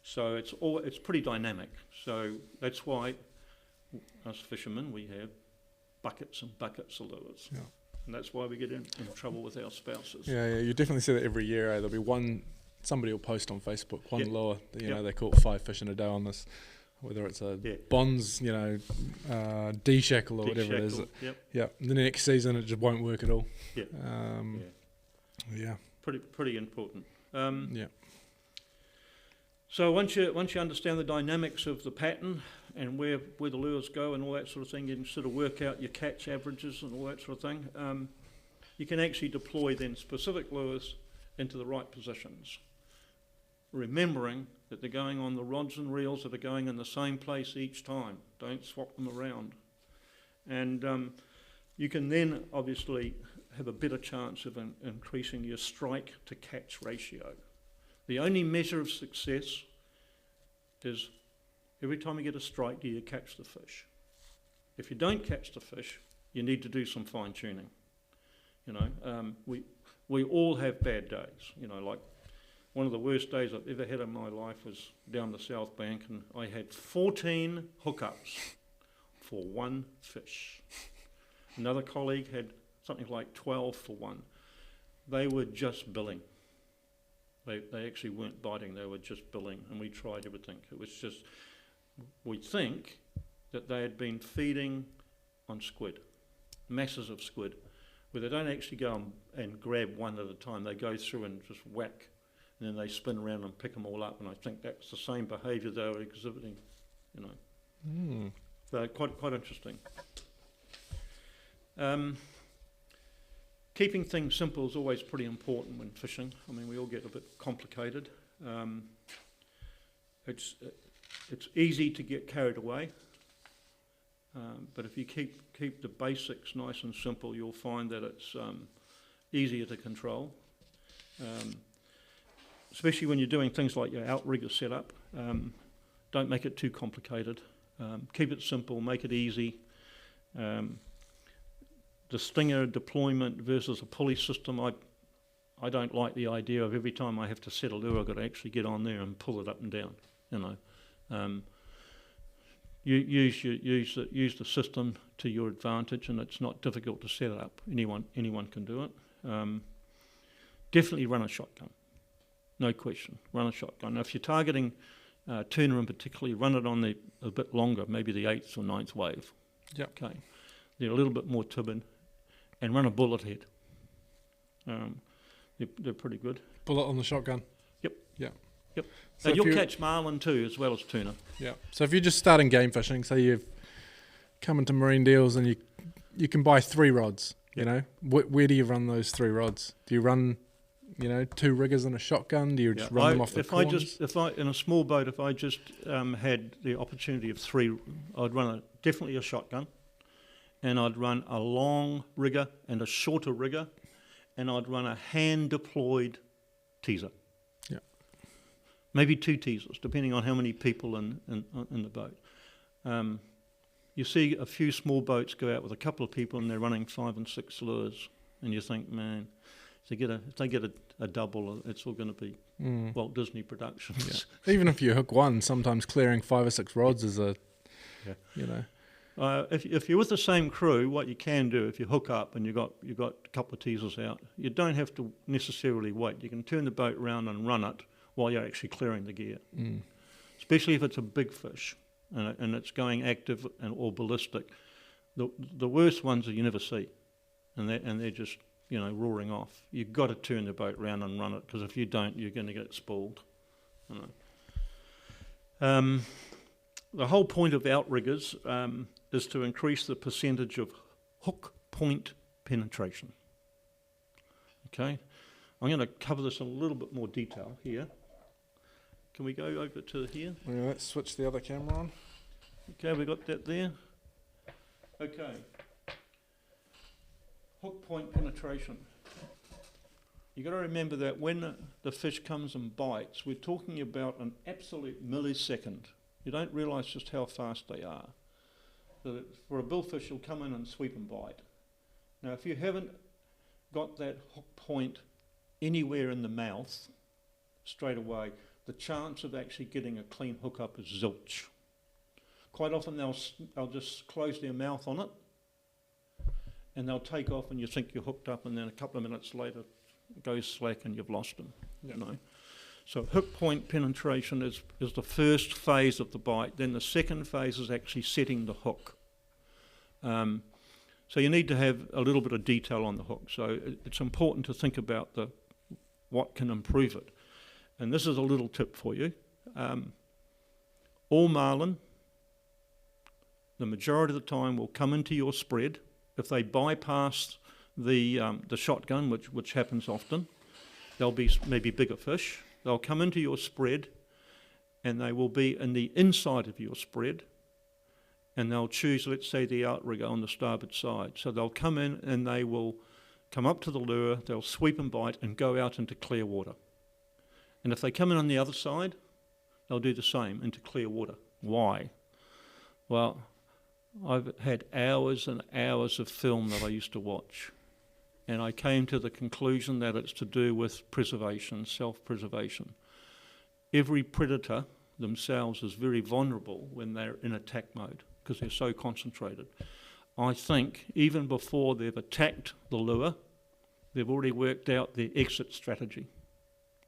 So it's pretty dynamic. So that's why us fishermen, we have buckets and buckets of lures. Yeah. And that's why we get in trouble with our spouses. Yeah, you definitely see that every year. There'll be somebody will post on Facebook, one lure, they caught 5 fish in a day on this, whether it's a Bonds, D-shackle or whatever it is. Yeah. And the next season it just won't work at all. Yeah. Pretty important. So once you understand the dynamics of the pattern and where the lures go and all that sort of thing, you can sort of work out your catch averages and all that sort of thing. You can actually deploy then specific lures into the right positions, remembering that they're going on the rods and reels that are going in the same place each time. Don't swap them around. And you can then obviously have a better chance of increasing your strike to catch ratio. The only measure of success is every time you get a strike, do you catch the fish? If you don't catch the fish, you need to do some fine tuning. We all have bad days. Like one of the worst days I've ever had in my life was down the South Bank, and I had 14 hookups for 1 fish. Another colleague had something like 12 for 1. They were just billing. They actually weren't biting, they were just billing, and we tried everything. It was just, we think that they had been feeding on squid, masses of squid, where they don't actually go and grab one at a time. They go through and just whack, and then they spin around and pick them all up, and I think that's the same behaviour they were exhibiting, So quite interesting. Keeping things simple is always pretty important when fishing. I mean, we all get a bit complicated. It's easy to get carried away, but if you keep the basics nice and simple, you'll find that it's easier to control. Especially when you're doing things like your outrigger setup. Don't make it too complicated. Keep it simple, make it easy. The stinger deployment versus a pulley system, I don't like the idea of every time I have to set a lure, I've got to actually get on there and pull it up and down. Use the system to your advantage, and it's not difficult to set it up. Anyone can do it. Definitely run a shotgun, no question. Run a shotgun. Now, if you're targeting tuna in particular, run it on a bit longer, maybe the 8th or 9th wave. Yep. Okay. They're a little bit more timid, and run a bullet head. They're pretty good. Bullet on the shotgun. Yep. Yeah. Yep. So And you'll catch marlin too, as well as tuna. Yeah. So if you're just starting game fishing, say you've come into MarineDeals and you can buy 3 rods. Yep. You know, where do you run those 3 rods? Do you run, 2 riggers and a shotgun? Do you just run them off the corners? If I in a small boat, if I just had the opportunity of 3, I'd run definitely a shotgun, and I'd run a long rigger and a shorter rigger, and I'd run a hand-deployed teaser. Yeah. Maybe 2 teasers, depending on how many people in the boat. You see a few small boats go out with a couple of people and they're running 5 and 6 lures, and you think, man, if they get a double, it's all going to be Walt Disney Productions. Yeah. Even if you hook one, sometimes clearing 5 or 6 rods is If you're with the same crew, what you can do, if you hook up and you've got a couple of teasers out, you don't have to necessarily wait. You can turn the boat around and run it while you're actually clearing the gear. Especially if it's a big fish and it's going active or ballistic. The worst ones that you never see, and they're just roaring off. You've got to turn the boat around and run it, because if you don't, you're going to get spoiled. The whole point of outriggers is to increase the percentage of hook point penetration. Okay, I'm going to cover this in a little bit more detail here. Can we go over to here? Yeah, let's switch the other camera on. Okay, we got that there. Okay, hook point penetration. You've got to remember that when the fish comes and bites, we're talking about an absolute millisecond. You don't realise just how fast they are. So for a billfish, you'll come in and sweep and bite. Now, if you haven't got that hook point anywhere in the mouth straight away, the chance of actually getting a clean hookup is zilch. Quite often they'll just close their mouth on it, and they'll take off, and you think you're hooked up, and then a couple of minutes later it goes slack and you've lost them. So hook point penetration is the first phase of the bite. Then the second phase is actually setting the hook. So you need to have a little bit of detail on the hook. So it's important to think about what can improve it. And this is a little tip for you. All marlin, the majority of the time, will come into your spread. If they bypass the shotgun, which happens often, they'll be maybe bigger fish. They'll come into your spread, and they will be in the inside of your spread, and they'll choose, let's say, the outrigger on the starboard side. So they'll come in and they will come up to the lure, they'll sweep and bite and go out into clear water. And if they come in on the other side, they'll do the same, into clear water. Why? Well, I've had hours and hours of film that I used to watch, and I came to the conclusion that it's to do with preservation, self-preservation. Every predator themselves is very vulnerable when they're in attack mode, because they're so concentrated. I think even before they've attacked the lure, they've already worked out their exit strategy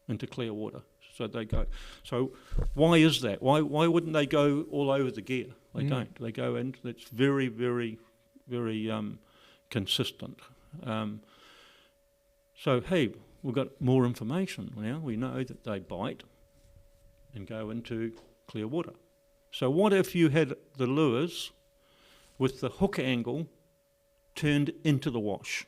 into clear water. So they go. So why is that? Why wouldn't they go all over the gear? They don't. They go in. It's very, very, very consistent. So, hey, we've got more information now. We know that they bite and go into clear water. So what if you had the lures with the hook angle turned into the wash.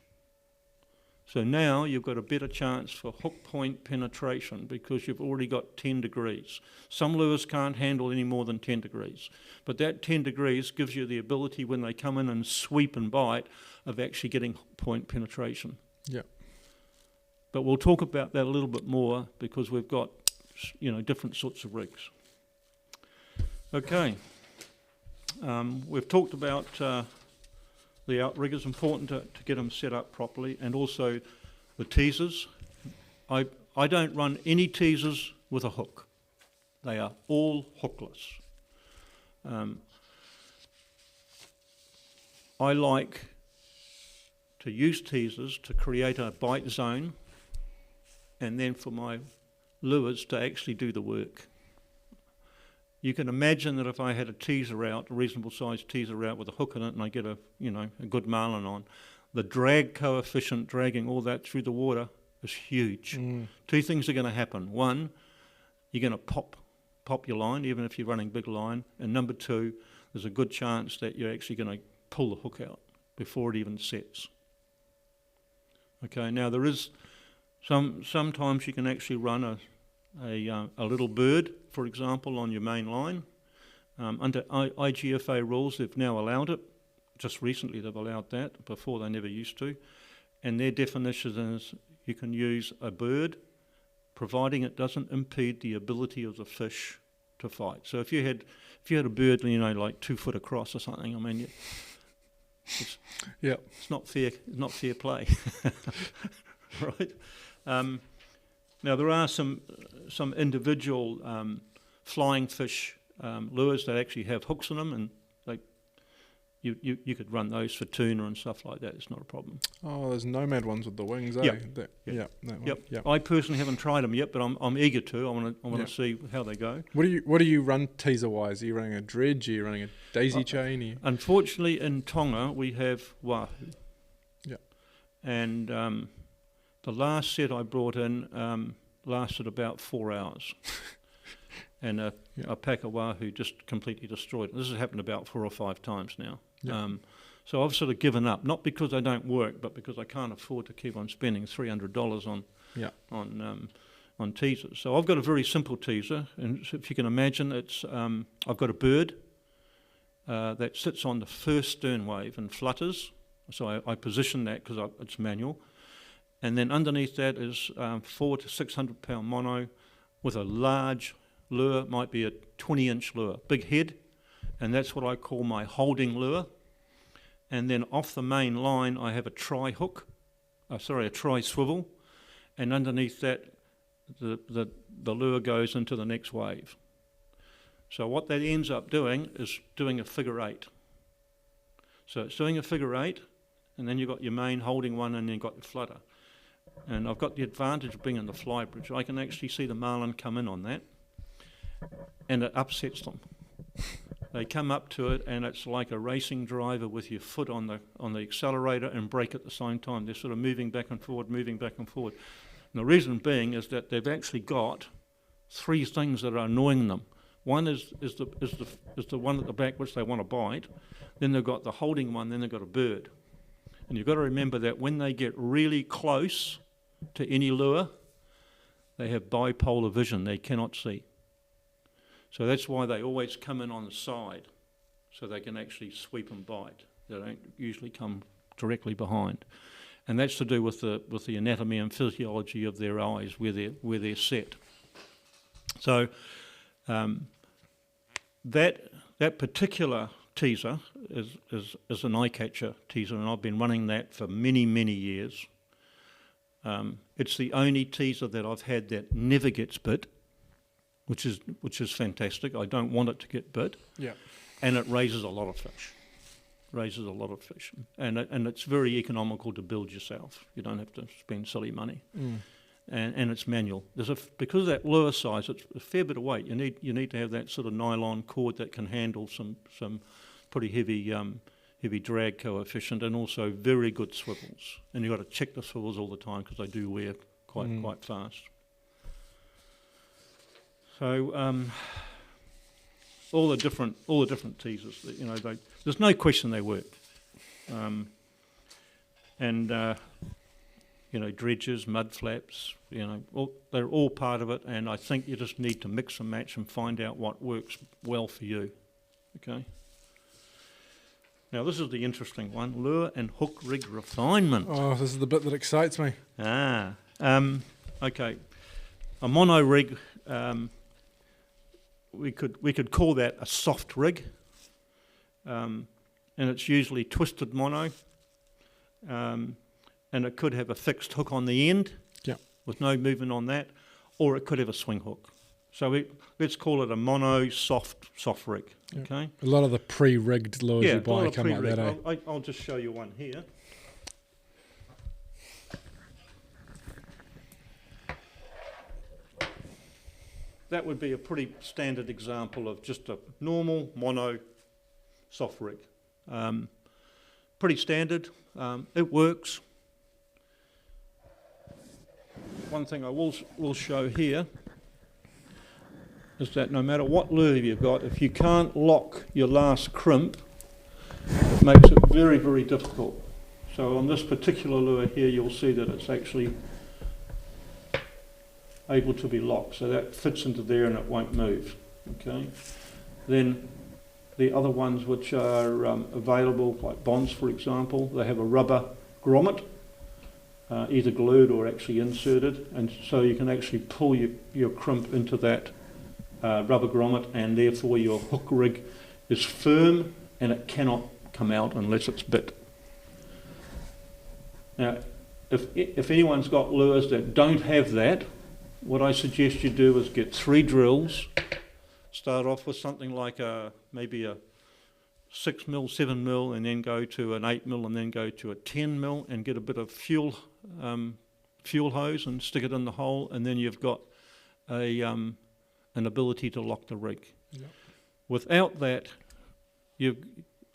So now you've got a better chance for hook point penetration because you've already got 10 degrees. Some lures can't handle any more than 10 degrees. But that 10 degrees gives you the ability when they come in and sweep and bite of actually getting hook point penetration. Yeah. But we'll talk about that a little bit more because we've got, different sorts of rigs. Okay. We've talked about the outriggers, important to get them set up properly, and also the teasers. I don't run any teasers with a hook. They are all hookless. I like to use teasers to create a bite zone and then for my lures to actually do the work. You can imagine that if I had a teaser out, a reasonable sized teaser out with a hook in it, and I get a good marlin on, the drag coefficient dragging all that through the water is huge. Two things are going to happen. One, you're going to pop your line, even if you're running big line. And number two, there's a good chance that you're actually going to pull the hook out before it even sets. Okay, now there is sometimes you can actually run a little bird, for example, on your main line. Under IGFA rules, they've now allowed it. Just recently they've allowed that. Before they never used to. And their definition is you can use a bird, providing it doesn't impede the ability of the fish to fight. So if you had a bird, like 2 foot across or something, I mean, it's not fair play, right? Now there are some individual flying fish lures that actually have hooks in them, and you could run those for tuna and stuff like that. It's not a problem. Oh, there's nomad ones with the wings, eh? Yep. That one. Yep. I personally haven't tried them yet, but I'm eager to. I want to see how they go. What do you run teaser wise? Are you running a dredge? Are you running a daisy chain? Unfortunately, in Tonga we have wahoo. Yeah. And the last set I brought in lasted about 4 hours. And a pack of wahoo just completely destroyed it. This has happened about 4 or 5 times now. Yeah. So I've sort of given up, not because they don't work, but because I can't afford to keep on spending $300 on teasers. So I've got a very simple teaser, and if you can imagine, it's I've got a bird that sits on the first stern wave and flutters. So I position that because it's manual. And then underneath that is 400 to 600 pound mono with a large lure, might be a 20-inch lure, big head, and that's what I call my holding lure. And then off the main line I have a a tri swivel, and underneath that the lure goes into the next wave. So what that ends up doing is doing a figure 8. So it's doing a figure 8, and then you've got your main holding one, and then you've got your flutter. And I've got the advantage of being in the fly bridge. I can actually see the marlin come in on that, and it upsets them. They come up to it, and it's like a racing driver with your foot on the accelerator and brake at the same time. They're sort of moving back and forward. And the reason being is that they've actually got 3 things that are annoying them. One is the one at the back which they want to bite. Then they've got the holding one. Then they've got a bird. And you've got to remember that when they get really close to any lure, they have bipolar vision. They cannot see. So that's why they always come in on the side, so they can actually sweep and bite. They don't usually come directly behind. And that's to do with the anatomy and physiology of their eyes, where they're set. So that particular teaser is an eye catcher teaser, and I've been running that for many, many years. It's the only teaser that I've had that never gets bit, which is fantastic. I don't want it to get bit. Yeah. And it raises a lot of fish. And it's very economical to build yourself. You don't have to spend silly money. And it's manual. Because of that lure size, it's a fair bit of weight. You need to have that sort of nylon cord that can handle some pretty heavy drag coefficient, and also very good swivels. And you've got to check the swivels all the time because they do wear quite fast. So all the different teasers, there's no question they work. and dredges, mud flaps, they're all part of it, and I think you just need to mix and match and find out what works well for you. Okay. Now this is the interesting one: lure and hook rig refinement. Oh, this is the bit that excites me. Okay. A mono rig, we could call that a soft rig, and it's usually twisted mono, and it could have a fixed hook on the end, with no movement on that, or it could have a swing hook. So let's call it a mono soft rig. Yep. Okay. A lot of the pre-rigged lures you buy come like that. Eh? I'll just show you one here. That would be a pretty standard example of just a normal mono soft rig. Pretty standard. It works. One thing I will show here is that no matter what lure you've got, if you can't lock your last crimp, it makes it very, very difficult. So on this particular lure here, you'll see that it's actually able to be locked. So that fits into there and it won't move. Okay. Then the other ones which are available, like bonds for example, they have a rubber grommet, either glued or actually inserted, and so you can actually pull your crimp into that rubber grommet, and therefore your hook rig is firm and it cannot come out unless it's bit. Now, if anyone's got lures that don't have that, what I suggest you do is get 3 drills. Start off with something like maybe a 6mm, 7mm, and then go to an 8mm, and then go to a 10mm, and get a bit of fuel hose and stick it in the hole, and then you've got an ability to lock the rig. Yep. Without that,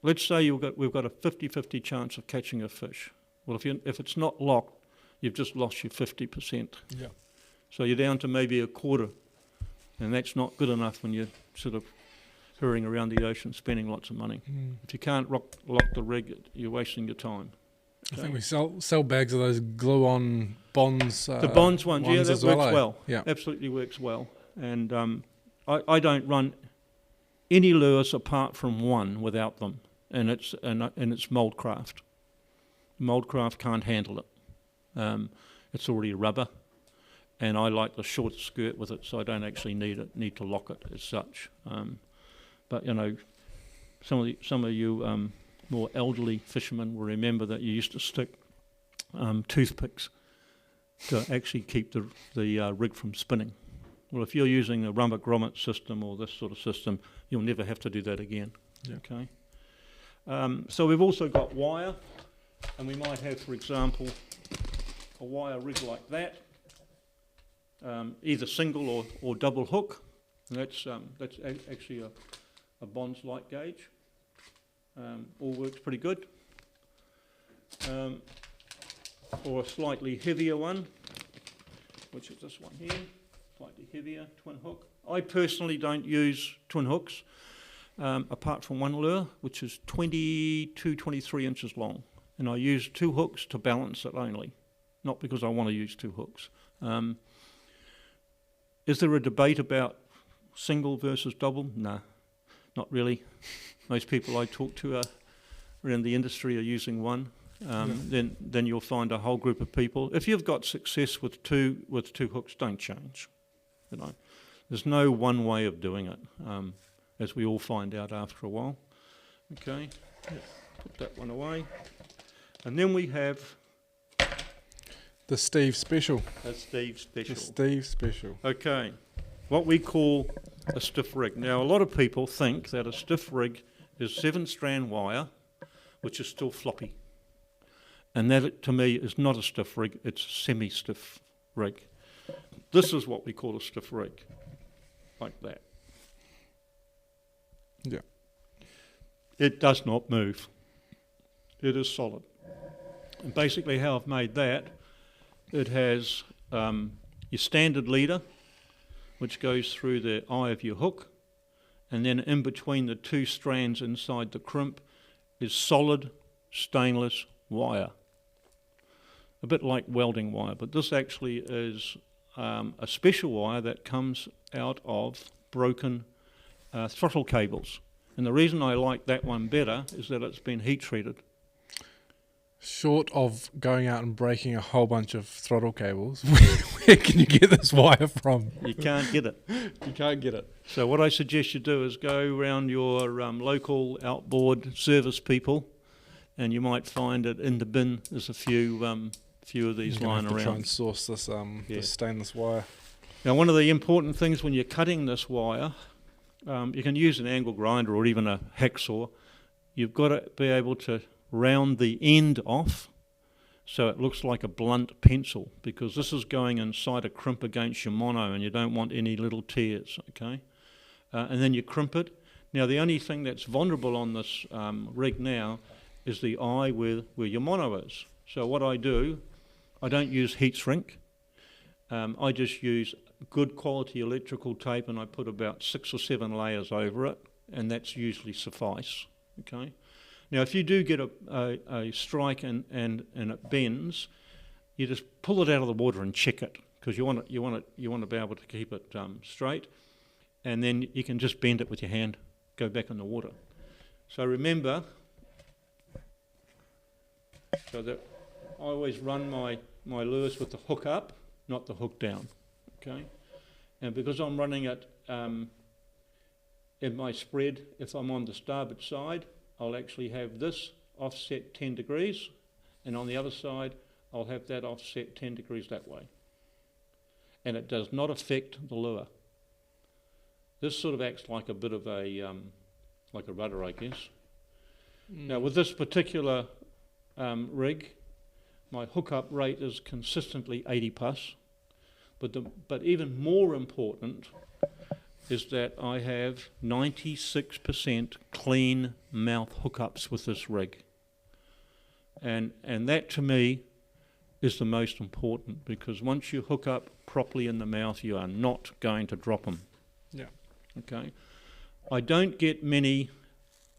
let's say we've got a 50-50 chance of catching a fish. Well, if it's not locked, you've just lost your 50%. Yep. So you're down to maybe a quarter, and that's not good enough when you're sort of hurrying around the ocean spending lots of money. If you can't lock the rig, you're wasting your time. Okay. I think we sell bags of those glue-on bonds. The bonds ones, yeah, that works well. Yeah, absolutely works well. And I don't run any lures apart from one without them, and it's Moldcraft. Moldcraft can't handle it. It's already rubber, and I like the short skirt with it, so I don't actually need to lock it as such. But some of you more elderly fishermen will remember that you used to stick toothpicks to actually keep the rig from spinning. Well, if you're using a rubber grommet system or this sort of system, you'll never have to do that again. Yeah. Okay. So we've also got wire, and we might have, for example, a wire rig like that, either single or double hook. And that's actually a Bonds light gauge. All works pretty good. Or a slightly heavier one, which is this one here, slightly heavier, twin hook. I personally don't use twin hooks, apart from one lure, which is 23 inches long. And I use 2 hooks to balance it only, not because I want to use 2 hooks. Is there a debate about single versus double? No, not really. Most people I talk to around the industry are using one. Then you'll find a whole group of people. If you've got success with two hooks, don't change. There's no one way of doing it, as we all find out after a while. Okay, put that one away, and then we have the Steve Special. The Steve Special. Okay, what we call a stiff rig. Now, a lot of people think that a stiff rig is 7-strand wire, which is still floppy. And that, to me, is not a stiff rig, it's a semi-stiff rig. This is what we call a stiff rig, like that. Yeah. It does not move. It is solid. And basically how I've made that, it has your standard leader, which goes through the eye of your hook, and then in between the 2 strands inside the crimp is solid stainless wire. a bit like welding wire, but this actually is a special wire that comes out of broken throttle cables. And the reason I like that one better is that it's been heat treated. Short of going out and breaking a whole bunch of throttle cables, where can you get this wire from? You can't get it. You can't get it. So what I suggest you do is go around your local outboard service people, and you might find it in the bin. There's a few of these lying around. Try and source this this stainless wire. Now, one of the important things when you're cutting this wire, you can use an angle grinder or even a hacksaw. You've got to be able to round the end off so it looks like a blunt pencil, because this is going inside a crimp against your mono and you don't want any little tears, okay? And then you crimp it. Now, the only thing that's vulnerable on this rig now is the eye where your mono is. So what I do, I don't use heat shrink. I just use good quality electrical tape, and I put about 6 or 7 layers over it, and that's usually suffice, okay? Now, if you do get a strike and it bends, you just pull it out of the water and check it, because you want to be able to keep it straight, and then you can just bend it with your hand, go back in the water. So remember, so that I always run my lures with the hook up, not the hook down, okay? And because I'm running it in my spread, if I'm on the starboard side, I'll actually have this offset 10 degrees, and on the other side, I'll have that offset 10 degrees that way. And it does not affect the lure. This sort of acts like a bit of a rudder, I guess. Now, with this particular rig, my hookup rate is consistently 80 plus, but even more important is that I have 96% clean mouth hookups with this rig. And that to me is the most important, because once you hook up properly in the mouth, you are not going to drop them. Yeah. Okay. I don't get many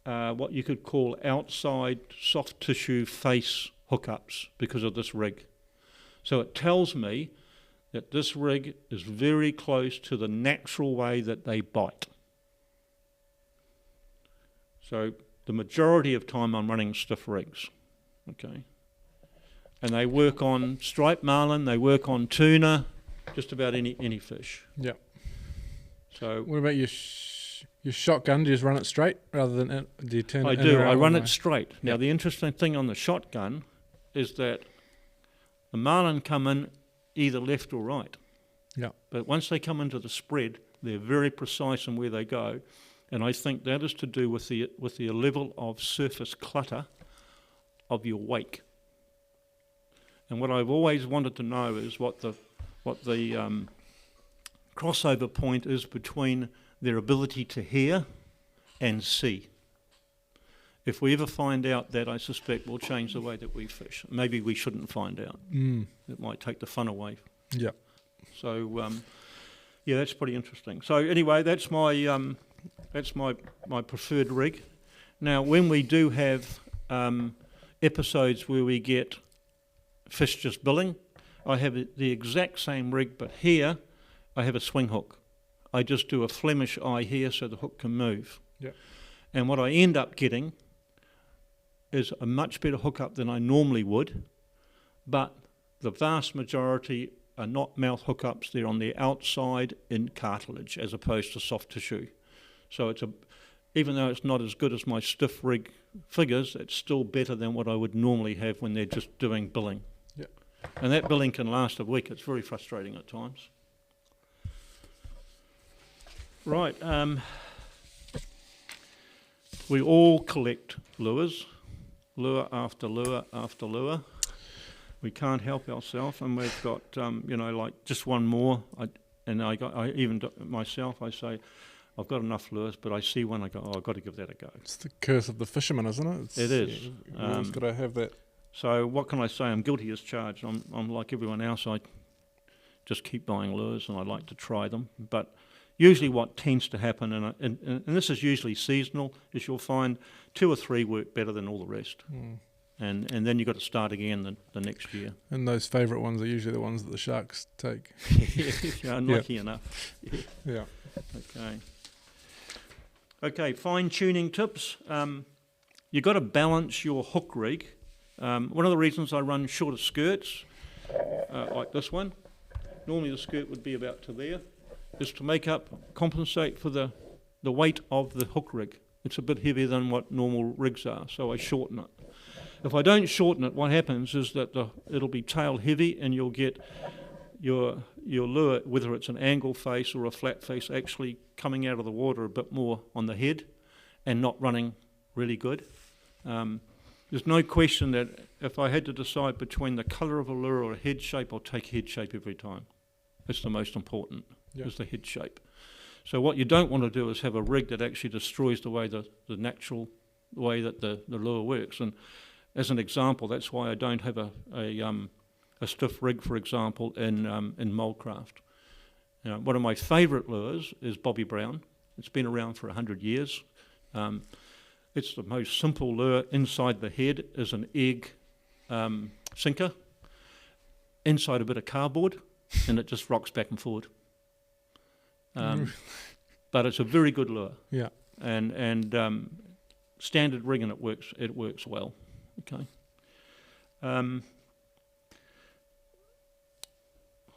what you could call outside soft tissue face hookups because of this rig. So it tells me that this rig is very close to the natural way that they bite. So the majority of time I'm running stiff rigs, okay? And they work on striped marlin, they work on tuna, just about any fish. Yeah. So what about your shotgun? Do you just run it straight rather than do you turn it? I in do. or out I run one it way? straight. Now the interesting thing on the shotgun is that the marlin come in either left or right. Yeah. But once they come into the spread, they're very precise in where they go, and I think that is to do with the level of surface clutter of your wake. And what I've always wanted to know is what the crossover point is between their ability to hear and see. If we ever find out that, I suspect we'll change the way that we fish. Maybe we shouldn't find out. It might take the fun away. Yeah. So, yeah, that's pretty interesting. So anyway, that's my preferred rig. Now, when we do have episodes where we get fish just billing, I have the exact same rig, but here I have a swing hook. I just do a Flemish eye here so the hook can move. Yeah. And what I end up getting is a much better hookup than I normally would, but the vast majority are not mouth hookups. They're on the outside in cartilage as opposed to soft tissue. So even though it's not as good as my stiff rig figures, it's still better than what I would normally have when they're just doing billing. Yeah. And that billing can last a week. It's very frustrating at times. Right. We all collect lures, lure after lure after lure. We can't help ourselves, and we've got, like just one more. I say, I've got enough lures, but I see one, I go, I've got to give that a go. It's the curse of the fisherman, isn't it? It is. You've always got to have that. So what can I say? I'm guilty as charged. I'm like everyone else. I just keep buying lures, and I like to try them. But usually what tends to happen, and this is usually seasonal, is you'll find 2 or 3 work better than all the rest. and then you've got to start again the next year. And those favourite ones are usually the ones that the sharks take. If you're unlucky enough. Yeah. Okay, fine tuning tips. You've got to balance your hook rig. One of the reasons I run shorter skirts, like this one, normally the skirt would be about to there, is to compensate for the weight of the hook rig. It's a bit heavier than what normal rigs are, so I shorten it. If I don't shorten it, what happens is that it'll be tail heavy, and you'll get your lure, whether it's an angle face or a flat face, actually coming out of the water a bit more on the head and not running really good. There's no question that if I had to decide between the colour of a lure or a head shape, I'll take head shape every time. It's the most important, is the head shape. So what you don't want to do is have a rig that actually destroys the way the natural way that the lure works. And as an example, that's why I don't have a stiff rig, for example, in Moldcraft. One of my favourite lures is Bobby Brown. It's been around for 100 years. It's the most simple lure. Inside the head is an egg sinker, inside a bit of cardboard, and it just rocks back and forward. But it's a very good lure. Yeah. And standard rig, and it works well. Okay.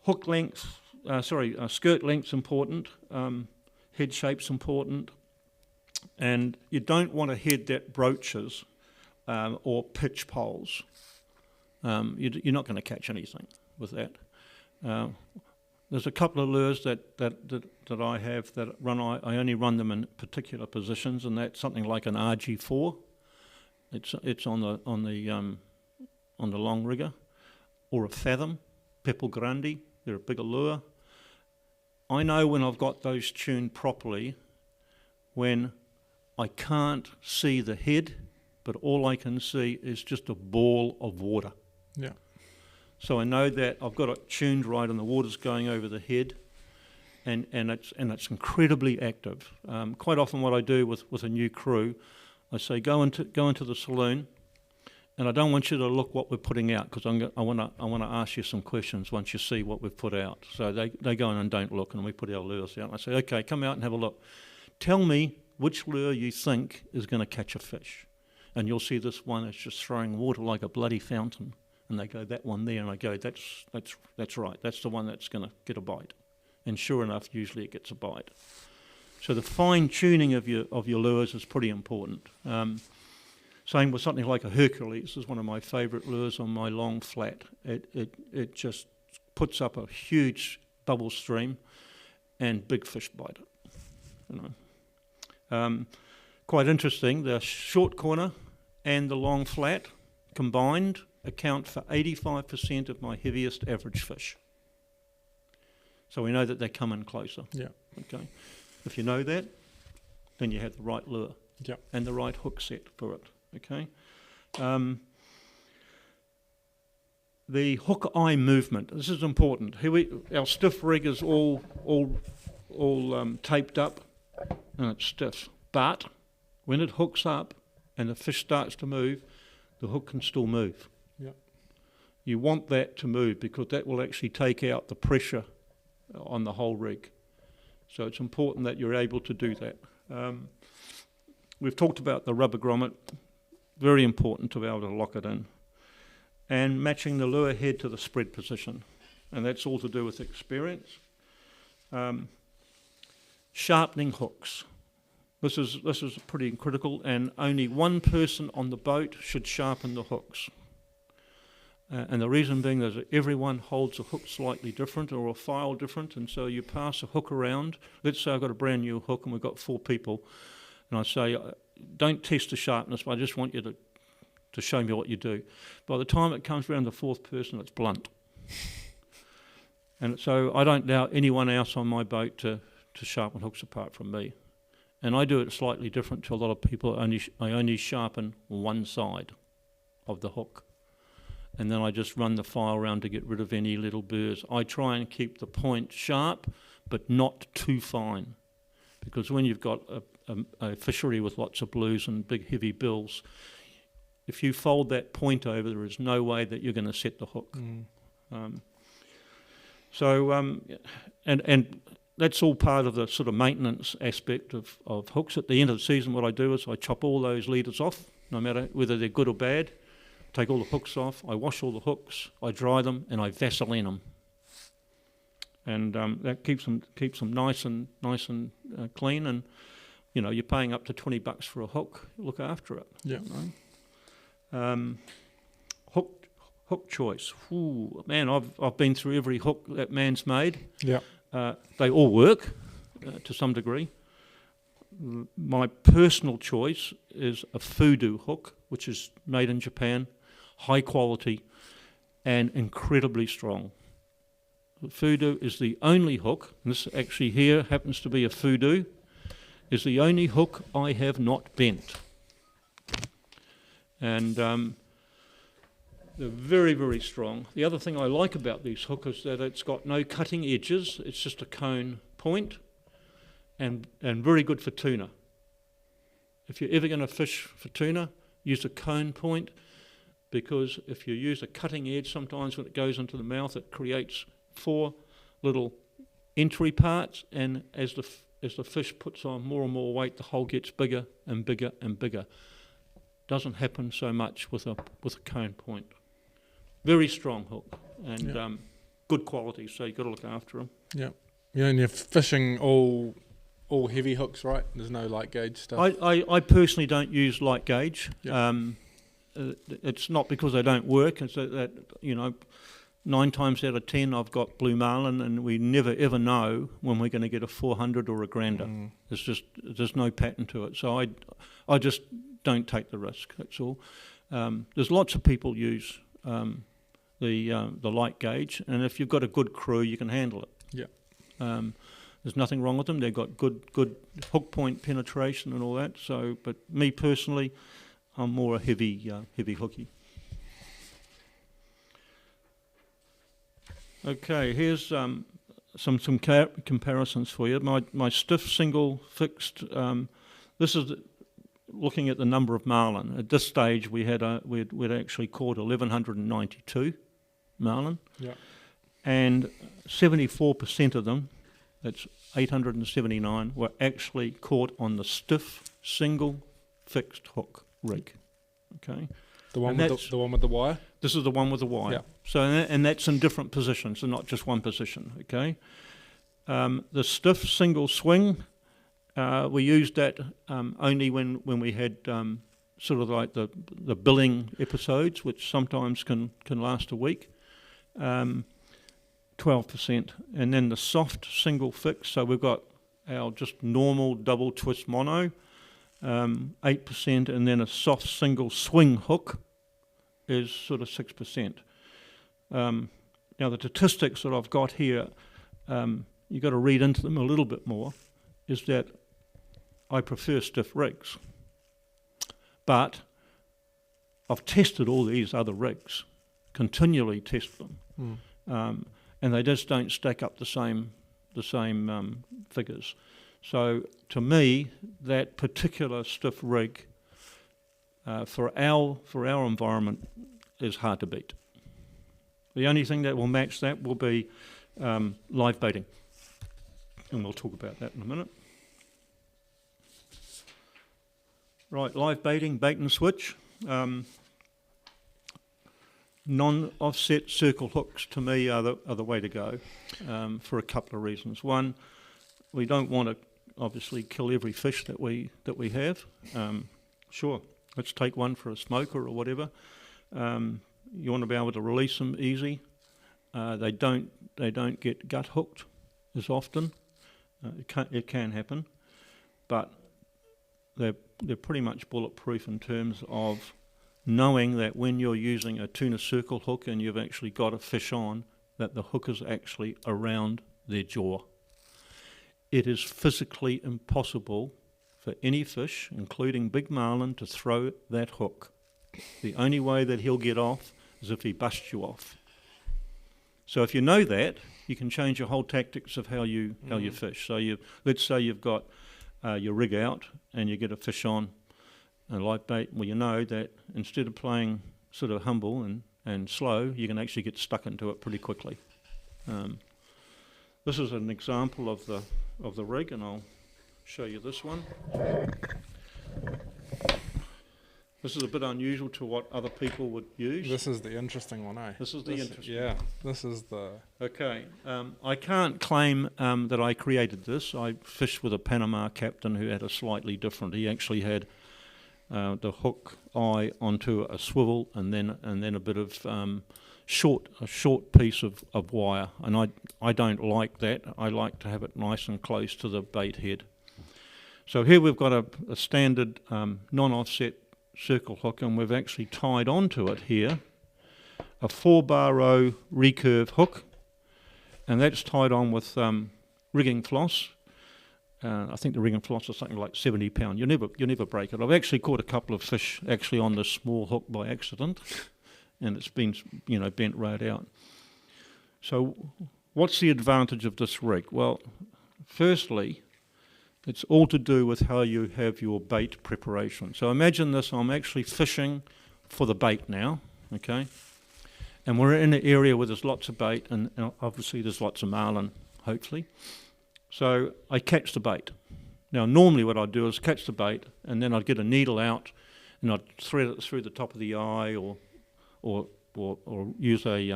Hook length, skirt length's important. Head shape's important. And you don't want a head that broaches or pitch poles. You're not going to catch anything with that. There's a couple of lures that I have that I only run them in particular positions, and that's something like an RG4. It's on the long rigger, or a Fathom, Pepple Grande. They're a bigger lure. I know when I've got those tuned properly, when I can't see the head, but all I can see is just a ball of water. Yeah. So I know that I've got it tuned right, and the water's going over the head, and it's incredibly active. Quite often, what I do with a new crew, I say go into the saloon, and I don't want you to look what we're putting out, because I want to ask you some questions once you see what we've put out. So they go in and don't look, and we put our lures out. And I say, okay, come out and have a look. Tell me which lure you think is going to catch a fish, and you'll see this one is just throwing water like a bloody fountain. And they go, that one there, and I go, that's right. That's the one that's going to get a bite. And sure enough, usually it gets a bite. So the fine tuning of your lures is pretty important. Same with something like a Hercules is one of my favourite lures on my long flat. It just puts up a huge bubble stream, and big fish bite it. Quite interesting. The short corner and the long flat combined account for 85% of my heaviest average fish. So we know that they come in closer. Yeah. Okay. If you know that, then you have the right lure. Yeah. And the right hook set for it. Okay. The hook eye movement. This is important. Our stiff rig is all taped up, and it's stiff. But when it hooks up and the fish starts to move, the hook can still move. You want that to move, because that will actually take out the pressure on the whole rig. So it's important that you're able to do that. We've talked about the rubber grommet, very important to be able to lock it in. And matching the lure head to the spread position. And that's all to do with experience. Sharpening hooks. This is pretty critical, and only one person on the boat should sharpen the hooks. And the reason being is that everyone holds a hook slightly different, or a file different, and so you pass a hook around. Let's say I've got a brand new hook and we've got 4 people, and I say, don't test the sharpness, but I just want you to show me what you do. By the time it comes around the 4th person, it's blunt. And so I don't allow anyone else on my boat to sharpen hooks apart from me. And I do it slightly different to a lot of people. I only sharpen one side of the hook. And then I just run the file around to get rid of any little burrs. I try and keep the point sharp, but not too fine. Because when you've got a fishery with lots of blues and big heavy bills, If you fold that point over, there is no way that you're going to set the hook. And that's all part of the sort of maintenance aspect of hooks. At the end of the season, what I do is I chop all those leaders off, no matter whether they're good or bad. Take all the hooks off, I wash all the hooks, I dry them, and I Vaseline them. And that keeps them nice and clean. And you know, you're paying up to $20 for a hook. Look after it. Yeah. You know? Hook choice. Ooh, man, I've been through every hook that man's made. Yeah. They all work to some degree. My personal choice is a Fudu hook, which is made in Japan, high quality, and incredibly strong. The Fudu is the only hook, and this actually here happens to be a Fudu, is the only hook I have not bent. And they're very, very strong. The other thing I like about these hooks is that it's got no cutting edges, it's just a cone point, and very good for tuna. If you're ever going to fish for tuna, use a cone point, because if you use a cutting edge, sometimes when it goes into the mouth, it creates 4 little entry parts, and as the fish puts on more and more weight, the hole gets bigger and bigger and bigger. Doesn't happen so much with a cone point. Very strong hook and good quality, so you've got to look after them. Yeah. Yeah, and you're fishing all heavy hooks, right? There's no light gauge stuff. I personally don't use light gauge. Yeah. It's not because they don't work. It's that you know, 9 times out of 10 I've got blue marlin, and we never ever know when we're going to get a 400 or a grander. There's no pattern to it. So I just don't take the risk. That's all. There's lots of people use the light gauge, and if you've got a good crew, you can handle it. Yeah. There's nothing wrong with them. They've got good hook point penetration and all that. So, but me personally, I'm more a heavy hooky. Okay, here's some comparisons for you. My stiff single fixed. This is looking at the number of marlin. At this stage, we'd actually caught 1,192 marlin. Yeah. And 74% of them, that's 879, were actually caught on the stiff single fixed hook rig. Okay. The one with the wire. This is the one with the wire. Yeah. So and that's in different positions, so not just one position. Okay. The stiff single swing, we used that only when we had sort of like the billing episodes, which sometimes can last a week. 12%, and then the soft single fix. So we've got our just normal double twist mono, 8%, and then a soft single swing hook is sort of 6%. Now the statistics that I've got here, you've got to read into them a little bit more, is that I prefer stiff rigs. But I've tested all these other rigs, continually test them. And they just don't stack up the same figures. So to me, that particular stiff rig for our environment is hard to beat. The only thing that will match that will be live baiting, and we'll talk about that in a minute. Right, live baiting, bait and switch. Non-offset circle hooks to me are the way to go for a couple of reasons. One, we don't want to obviously kill every fish that we have. Sure, let's take one for a smoker or whatever. You want to be able to release them easy. They don't get gut hooked as often. It can happen, but they're pretty much bulletproof in terms of knowing that when you're using a tuna circle hook and you've actually got a fish on, that the hook is actually around their jaw. It is physically impossible for any fish, including big marlin, to throw that hook. The only way that he'll get off is if he busts you off. So if you know that, you can change your whole tactics of how you fish. So let's say you've got your rig out and you get a fish on. live bait, well, you know that instead of playing sort of humble and slow, you can actually get stuck into it pretty quickly. This is an example of the rig, and I'll show you this one. This is a bit unusual to what other people would use. This is the interesting one, eh? This is the interesting one. Yeah, this is the... Okay, I can't claim that I created this. I fished with a Panama captain who had a slightly different. He actually had the hook eye onto a swivel and then a bit of a short piece of wire, and I don't like that. I like to have it nice and close to the bait head. So here we've got a standard non-offset circle hook, and we've actually tied onto it here a 4-bar row recurve hook, and that's tied on with rigging floss. I think the rigging floss is something like 70 pound. You never break it. I've actually caught a couple of fish actually on this small hook by accident, and it's been bent right out. So what's the advantage of this rig? Well, firstly, it's all to do with how you have your bait preparation. So imagine this, I'm actually fishing for the bait now, okay? And we're in an area where there's lots of bait, and obviously there's lots of marlin, hopefully. So I catch the bait. Now normally what I'd do is catch the bait, and then I'd get a needle out, and I'd thread it through the top of the eye, or use a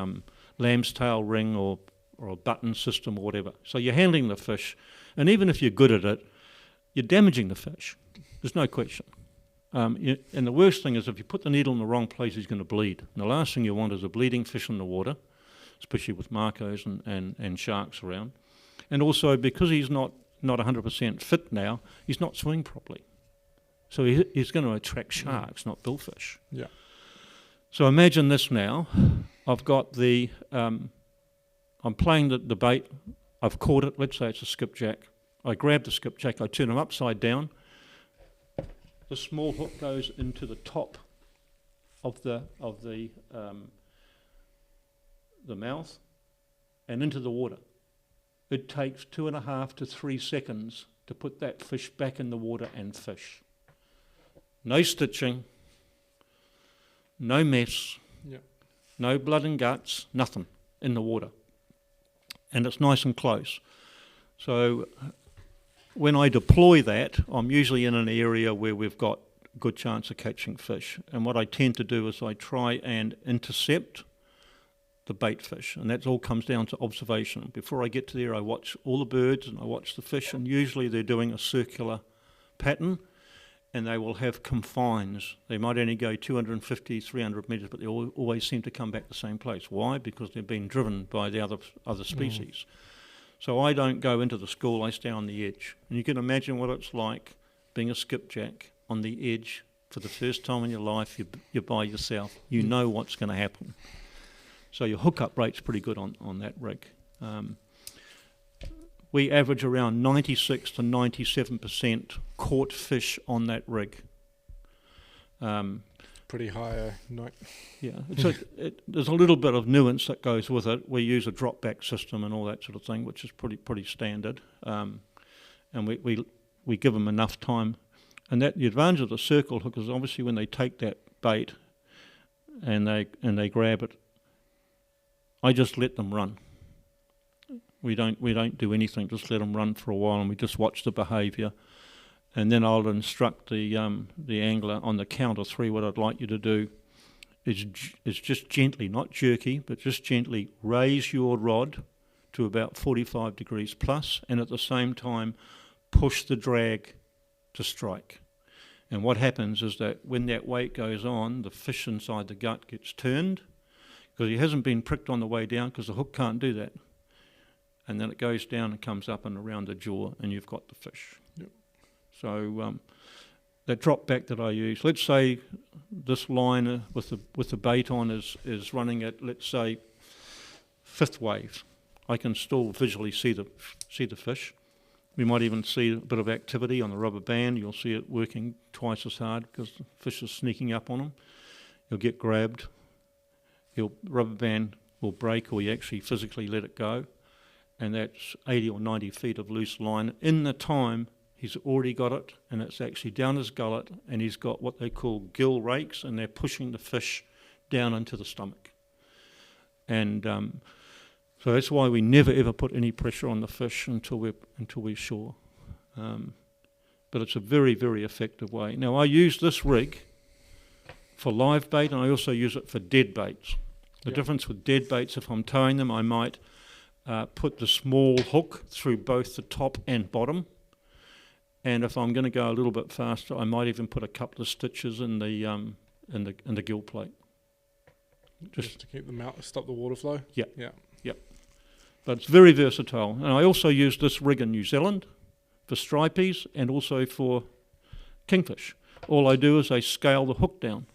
lamb's tail ring or a button system or whatever. So you're handling the fish, and even if you're good at it, you're damaging the fish. There's no question. And the worst thing is if you put the needle in the wrong place, he's going to bleed. And the last thing you want is a bleeding fish in the water, especially with marcos and sharks around. And also because he's not 100% fit now, he's not swimming properly. So he's going to attract sharks, not billfish. Yeah. So imagine this now. I've got I'm playing the bait. I've caught it. Let's say it's a skipjack. I grab the skipjack. I turn him upside down. The small hook goes into the top of the mouth and into the water. It takes 2.5 to 3 seconds to put that fish back in the water and fish. No stitching, no mess, no blood and guts, nothing in the water. And it's nice and close. So when I deploy that, I'm usually in an area where we've got a good chance of catching fish. And what I tend to do is I try and intercept the bait fish, and that all comes down to observation. Before I get to there, I watch all the birds and I watch the fish, and usually they're doing a circular pattern, and they will have confines. They might only go 250, 300 metres, but they always seem to come back the same place. Why? Because they've been driven by the other species. So I don't go into the school, I stay on the edge. And you can imagine what it's like being a skipjack on the edge for the first time in your life. You're by yourself. You know what's going to happen. So your hookup rate's pretty good on that rig. We average around 96 to 97% caught fish on that rig. Pretty high, no. Yeah, there's a little bit of nuance that goes with it. We use a drop back system and all that sort of thing, which is pretty standard. And we give them enough time. And the advantage of the circle hook is obviously when they take that bait and they grab it, I just let them run. We don't do anything. Just let them run for a while, and we just watch the behaviour. And then I'll instruct the angler on the count of 3. What I'd like you to do is just gently, not jerky, but just gently raise your rod to about 45 degrees plus, and at the same time push the drag to strike. And what happens is that when that weight goes on, the fish inside the gut gets turned, because he hasn't been pricked on the way down, because the hook can't do that. And then it goes down and comes up and around the jaw, and you've got the fish. Yep. So that drop back that I use, let's say this line with the bait on is running at, let's say, 5th wave. I can still visually see the fish. We might even see a bit of activity on the rubber band. You'll see it working twice as hard because the fish is sneaking up on him. You'll get grabbed. The rubber band will break, or you actually physically let it go. And that's 80 or 90 feet of loose line in the time he's already got it, and it's actually down his gullet, and he's got what they call gill rakes, and they're pushing the fish down into the stomach. And so that's why we never ever put any pressure on the fish until we're sure. But it's a very, very effective way. Now, I use this rig for live bait, and I also use it for dead baits. The difference with dead baits, if I'm towing them, I might put the small hook through both the top and bottom. And if I'm going to go a little bit faster, I might even put a couple of stitches in the gill plate. Just to keep them out, stop the water flow? Yeah. Yeah. Yep. But it's very versatile. And I also use this rig in New Zealand for stripies and also for kingfish. All I do is I scale the hook down.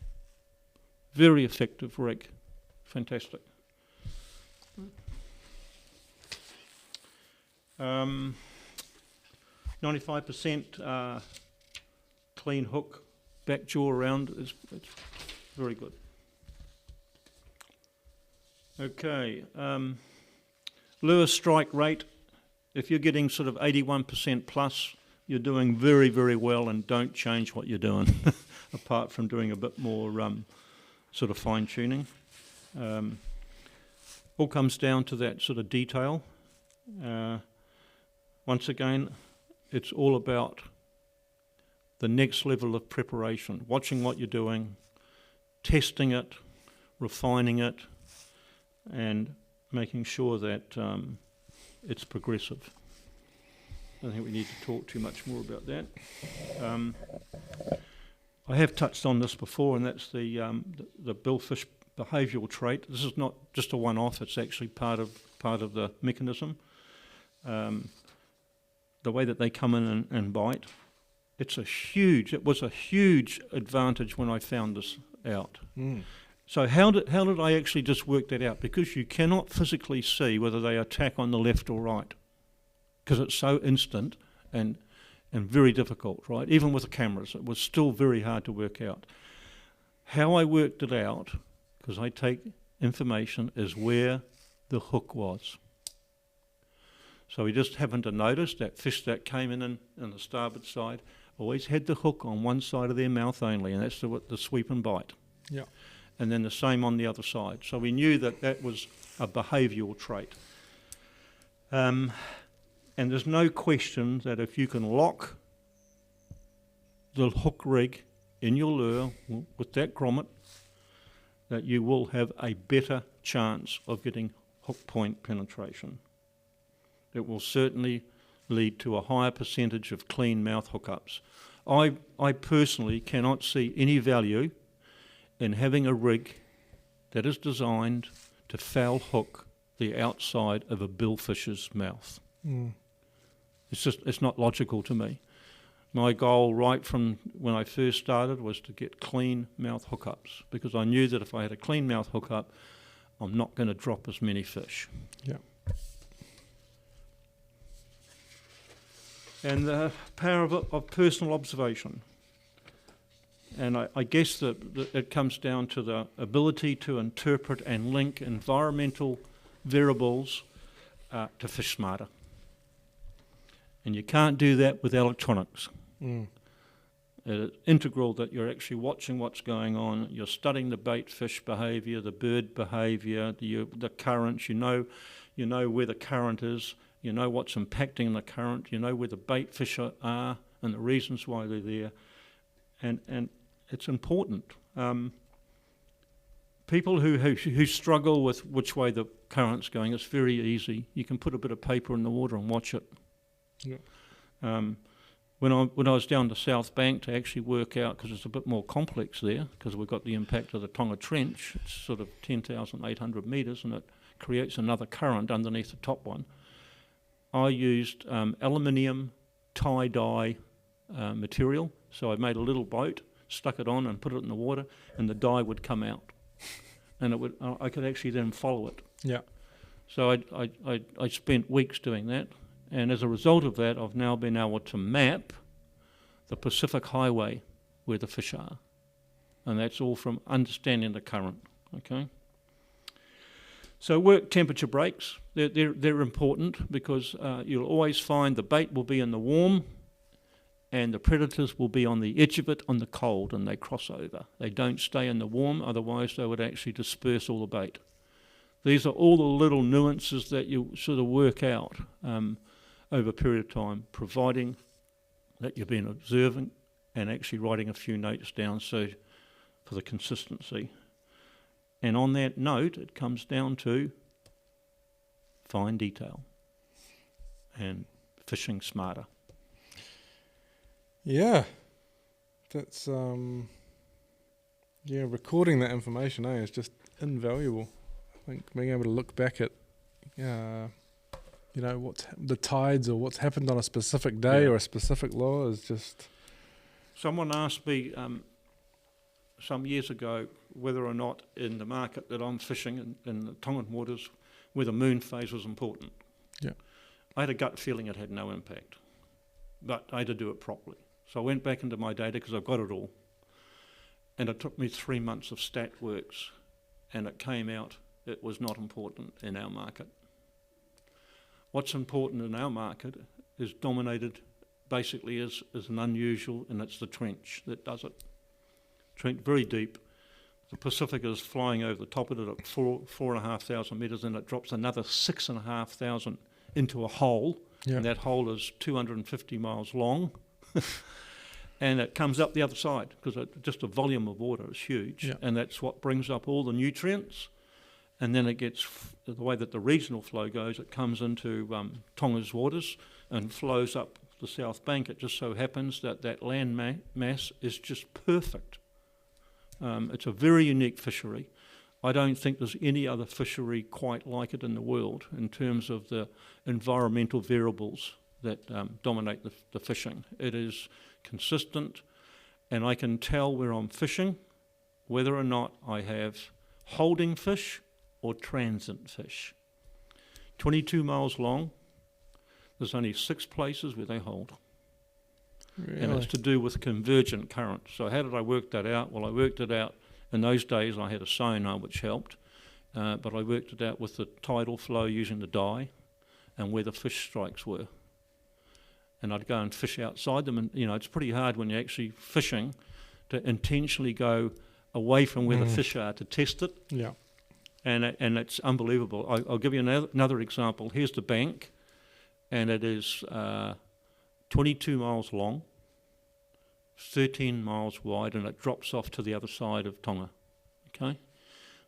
Very effective rig. Fantastic. 95% clean hook, back jaw around, it's very good. Okay, lure strike rate, if you're getting sort of 81% plus, you're doing very, very well, and don't change what you're doing, apart from doing a bit more sort of fine tuning. All comes down to that sort of detail. Once again, it's all about the next level of preparation, watching what you're doing, testing it, refining it, and making sure that it's progressive. I don't think we need to talk too much more about that. I have touched on this before, and that's the billfish behavioural trait. This is not just a one-off; it's actually part of the mechanism. The way that they come in and bite, it was a huge advantage when I found this out. So how did I actually just work that out? Because you cannot physically see whether they attack on the left or right, because it's so instant and very difficult, right? Even with the cameras, it was still very hard to work out. How I worked it out, because I take information, is where the hook was. So we just happened to notice that fish that came in the starboard side always had the hook on one side of their mouth only, and that's the sweep and bite. Yeah. And then the same on the other side. So we knew that was a behavioural trait. And there's no question that if you can lock the hook rig in your lure with that grommet, that you will have a better chance of getting hook point penetration. It will certainly lead to a higher percentage of clean mouth hookups. I personally cannot see any value in having a rig that is designed to foul hook the outside of a billfish's mouth. It's not logical to me. My goal right from when I first started was to get clean mouth hookups, because I knew that if I had a clean mouth hookup, I'm not going to drop as many fish. Yeah. And the power of personal observation. And I guess that it comes down to the ability to interpret and link environmental variables to fish smarter. And you can't do that with electronics. It's integral that you're actually watching what's going on, you're studying the bait fish behaviour, the bird behaviour, the currents, you know where the current is, you know what's impacting the current, you know where the bait fish are and the reasons why they're there. And it's important. People who struggle with which way the current's going, it's very easy. You can put a bit of paper in the water and watch it. Yeah. When I was down the South Bank to actually work out, because it's a bit more complex there, because we've got the impact of the Tonga Trench, it's sort of 10,800 metres, and it creates another current underneath the top one. I used aluminium tie-dye material, so I made a little boat, stuck it on and put it in the water, and the dye would come out. And I could actually then follow it. Yeah. So I spent weeks doing that. And as a result of that, I've now been able to map the Pacific Highway where the fish are. And that's all from understanding the current, okay? So work temperature breaks. They're important, because you'll always find the bait will be in the warm and the predators will be on the edge of it on the cold, and they cross over. They don't stay in the warm, otherwise they would actually disperse all the bait. These are all the little nuances that you sort of work out over a period of time, providing that you've been observing and actually writing a few notes down so for the consistency. And on that note, it comes down to fine detail and fishing smarter. Yeah, that's recording that information is just invaluable. I think being able to look back at what's the tides or what's happened on a specific day or a specific lure is just... Someone asked me some years ago whether or not in the market that I'm fishing in the Tongan waters whether moon phase was important. Yeah. I had a gut feeling it had no impact, but I had to do it properly. So I went back into my data because I've got it all, and it took me 3 months of stat works, and it came out it was not important in our market. What's important in our market is dominated basically is an unusual, and it's the trench that does it. Trench very deep. The Pacific is flying over the top of it at 4,500 metres, and it drops another 6,500 into a hole, and that hole is 250 miles long, and it comes up the other side because just the volume of water is huge, and that's what brings up all the nutrients, and then it gets, the way that the regional flow goes, it comes into Tonga's waters and flows up the south bank. It just so happens that that land mass is just perfect. It's a very unique fishery. I don't think there's any other fishery quite like it in the world in terms of the environmental variables that dominate the fishing. It is consistent, and I can tell where I'm fishing whether or not I have holding fish or transient fish. 22 miles long, there's only 6 places where they hold. Really? And it's to do with convergent current. So how did I work that out? Well, I worked it out. In those days, I had a sonar, which helped, but I worked it out with the tidal flow using the dye and where the fish strikes were. And I'd go and fish outside them, and it's pretty hard when you're actually fishing to intentionally go away from where the fish are to test it. Yeah. And it's unbelievable. I'll give you another example. Here's the bank, and it is 22 miles long, 13 miles wide, and it drops off to the other side of Tonga. Okay,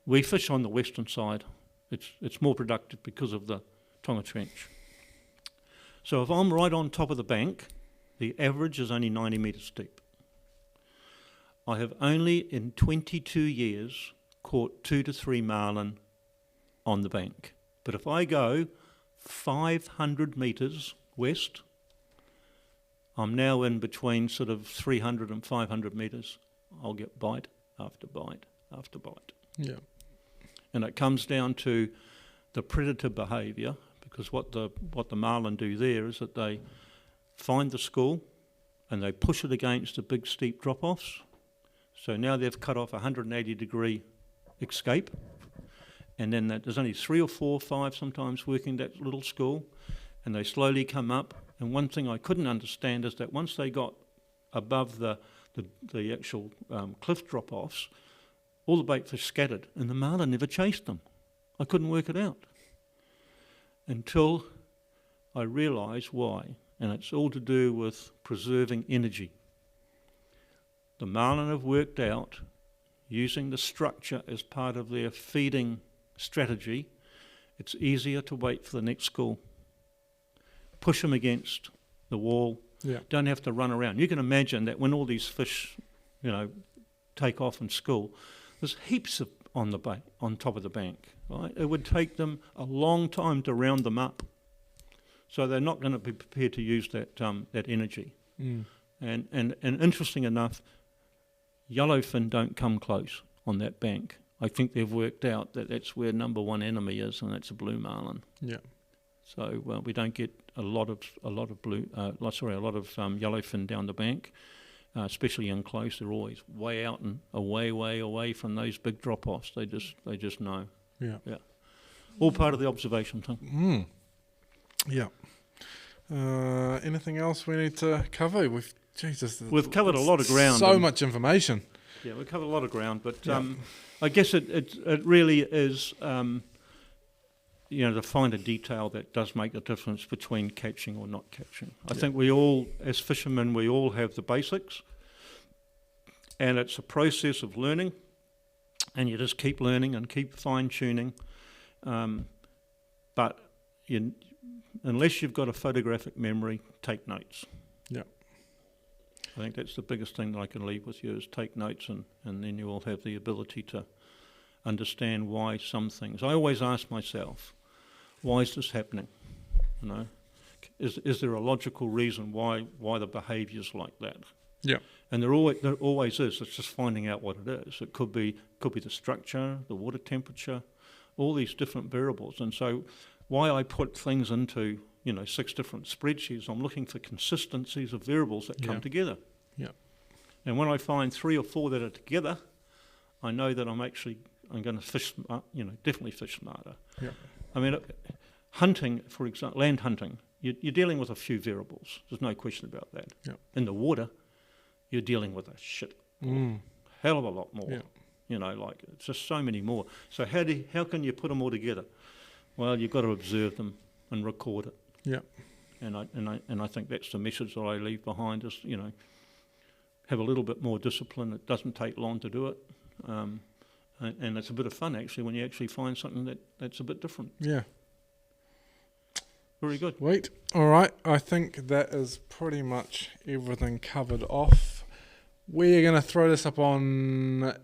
we fish on the western side. It's more productive because of the Tonga Trench. So if I'm right on top of the bank, the average is only 90 metres deep. I have only in 22 years caught 2 to 3 marlin on the bank. But if I go 500 metres west, I'm now in between sort of 300 and 500 metres. I'll get bite after bite after bite. Yeah. And it comes down to the predator behaviour, because what the marlin do there is that they find the school and they push it against the big steep drop-offs. So now they've cut off a 180-degree escape, and then there's only 3 or 4 or 5 sometimes working that little school, and they slowly come up. And one thing I couldn't understand is that once they got above the actual cliff drop-offs, all the bait fish scattered, and the marlin never chased them. I couldn't work it out until I realised why, and it's all to do with preserving energy. The marlin have worked out, using the structure as part of their feeding strategy, it's easier to wait for the next school. Push them against the wall, don't have to run around. You can imagine that when all these fish, take off in school, there's heaps on top of the bank, right? It would take them a long time to round them up. So they're not going to be prepared to use that energy. Mm. And interesting enough, yellowfin don't come close on that bank. I think they've worked out that that's where number one enemy is, and that's a blue marlin. Yeah. So we don't get a lot of yellowfin down the bank, especially in close. They're always way out and way away from those big drop-offs. They just know. Yeah. Yeah. All part of the observation thing. Mm. Yeah. Anything else we need to cover? We've Jesus, we've covered a lot of ground. So much information. Yeah, we've covered a lot of ground, but I guess it really is, to find a detail that does make the difference between catching or not catching. I think we all, as fishermen, we all have the basics, and it's a process of learning, and you just keep learning and keep fine-tuning. But unless you've got a photographic memory, take notes. Yeah. I think that's the biggest thing that I can leave with you is take notes, and then you will have the ability to understand why some things. I always ask myself, why is this happening? Is there a logical reason why the behaviour's like that? Yeah. And there always is. It's just finding out what it is. It could be the structure, the water temperature, all these different variables. And so why I put things into 6 different spreadsheets, I'm looking for consistencies of variables that come together. Yeah. And when I find 3 or 4 that are together, I know that I'm going to fish, definitely fish smarter. Yeah. I mean, hunting, for example, land hunting, you're dealing with a few variables. There's no question about that. Yeah. In the water, you're dealing with a hell of a lot more. Yeah. It's just so many more. So how can you put them all together? Well, you've got to observe them and record it. Yeah. And I think that's the message that I leave behind is, have a little bit more discipline. It doesn't take long to do it. And it's a bit of fun, actually, when you actually find something that's a bit different. Yeah. Very good. Sweet. All right. I think that is pretty much everything covered off. We're going to throw this up on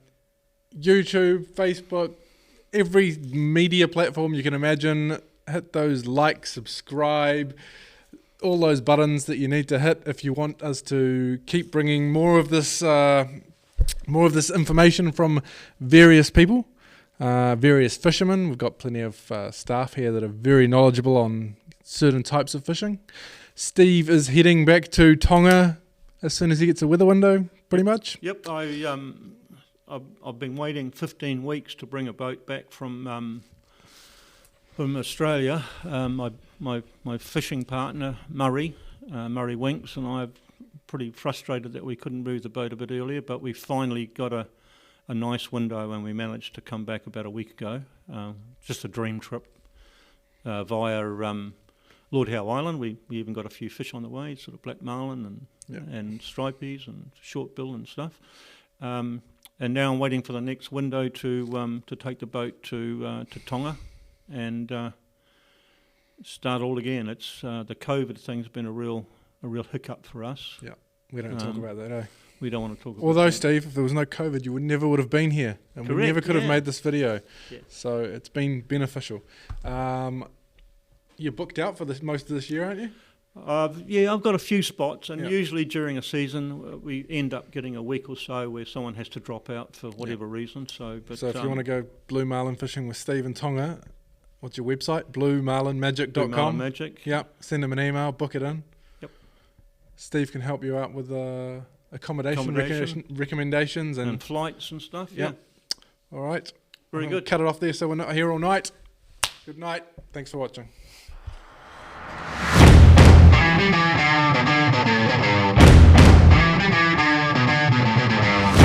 YouTube, Facebook, every media platform you can imagine. Hit those like, subscribe, all those buttons that you need to hit if you want us to keep bringing more of this information from various people, various fishermen. We've got plenty of staff here that are very knowledgeable on certain types of fishing. Steve is heading back to Tonga as soon as he gets a weather window, pretty much. Yep, I've been waiting 15 weeks to bring a boat back from Australia. My fishing partner, Murray Winks, and I are pretty frustrated that we couldn't move the boat a bit earlier, but we finally got a nice window and we managed to come back about a week ago. Just a dream trip via Lord Howe Island. We even got a few fish on the way, sort of black marlin and stripies and shortbill and stuff. And now I'm waiting for the next window to take the boat to Tonga and start all again. It's the COVID thing's been a real hiccup for us. Yeah, we don't talk about that, eh? We don't want to talk about Although, that. Steve, if there was no COVID, you never would have been here. And Correct, we never could have made this video. Yeah. So it's been beneficial. You're booked out for most of this year, aren't you? Yeah, I've got a few spots, and usually during a season we end up getting a week or so where someone has to drop out for whatever reason. So if you want to go blue marlin fishing with Steve in Tonga, what's your website? bluemarlinmagic.com. Blue Marlin Magic. Yep. Send him an email, book it in. Yep. Steve can help you out with accommodation. Recommendations and flights and stuff. Yeah. All right. Very good. Cut it off there so we're not here all night. Good night. Thanks for watching.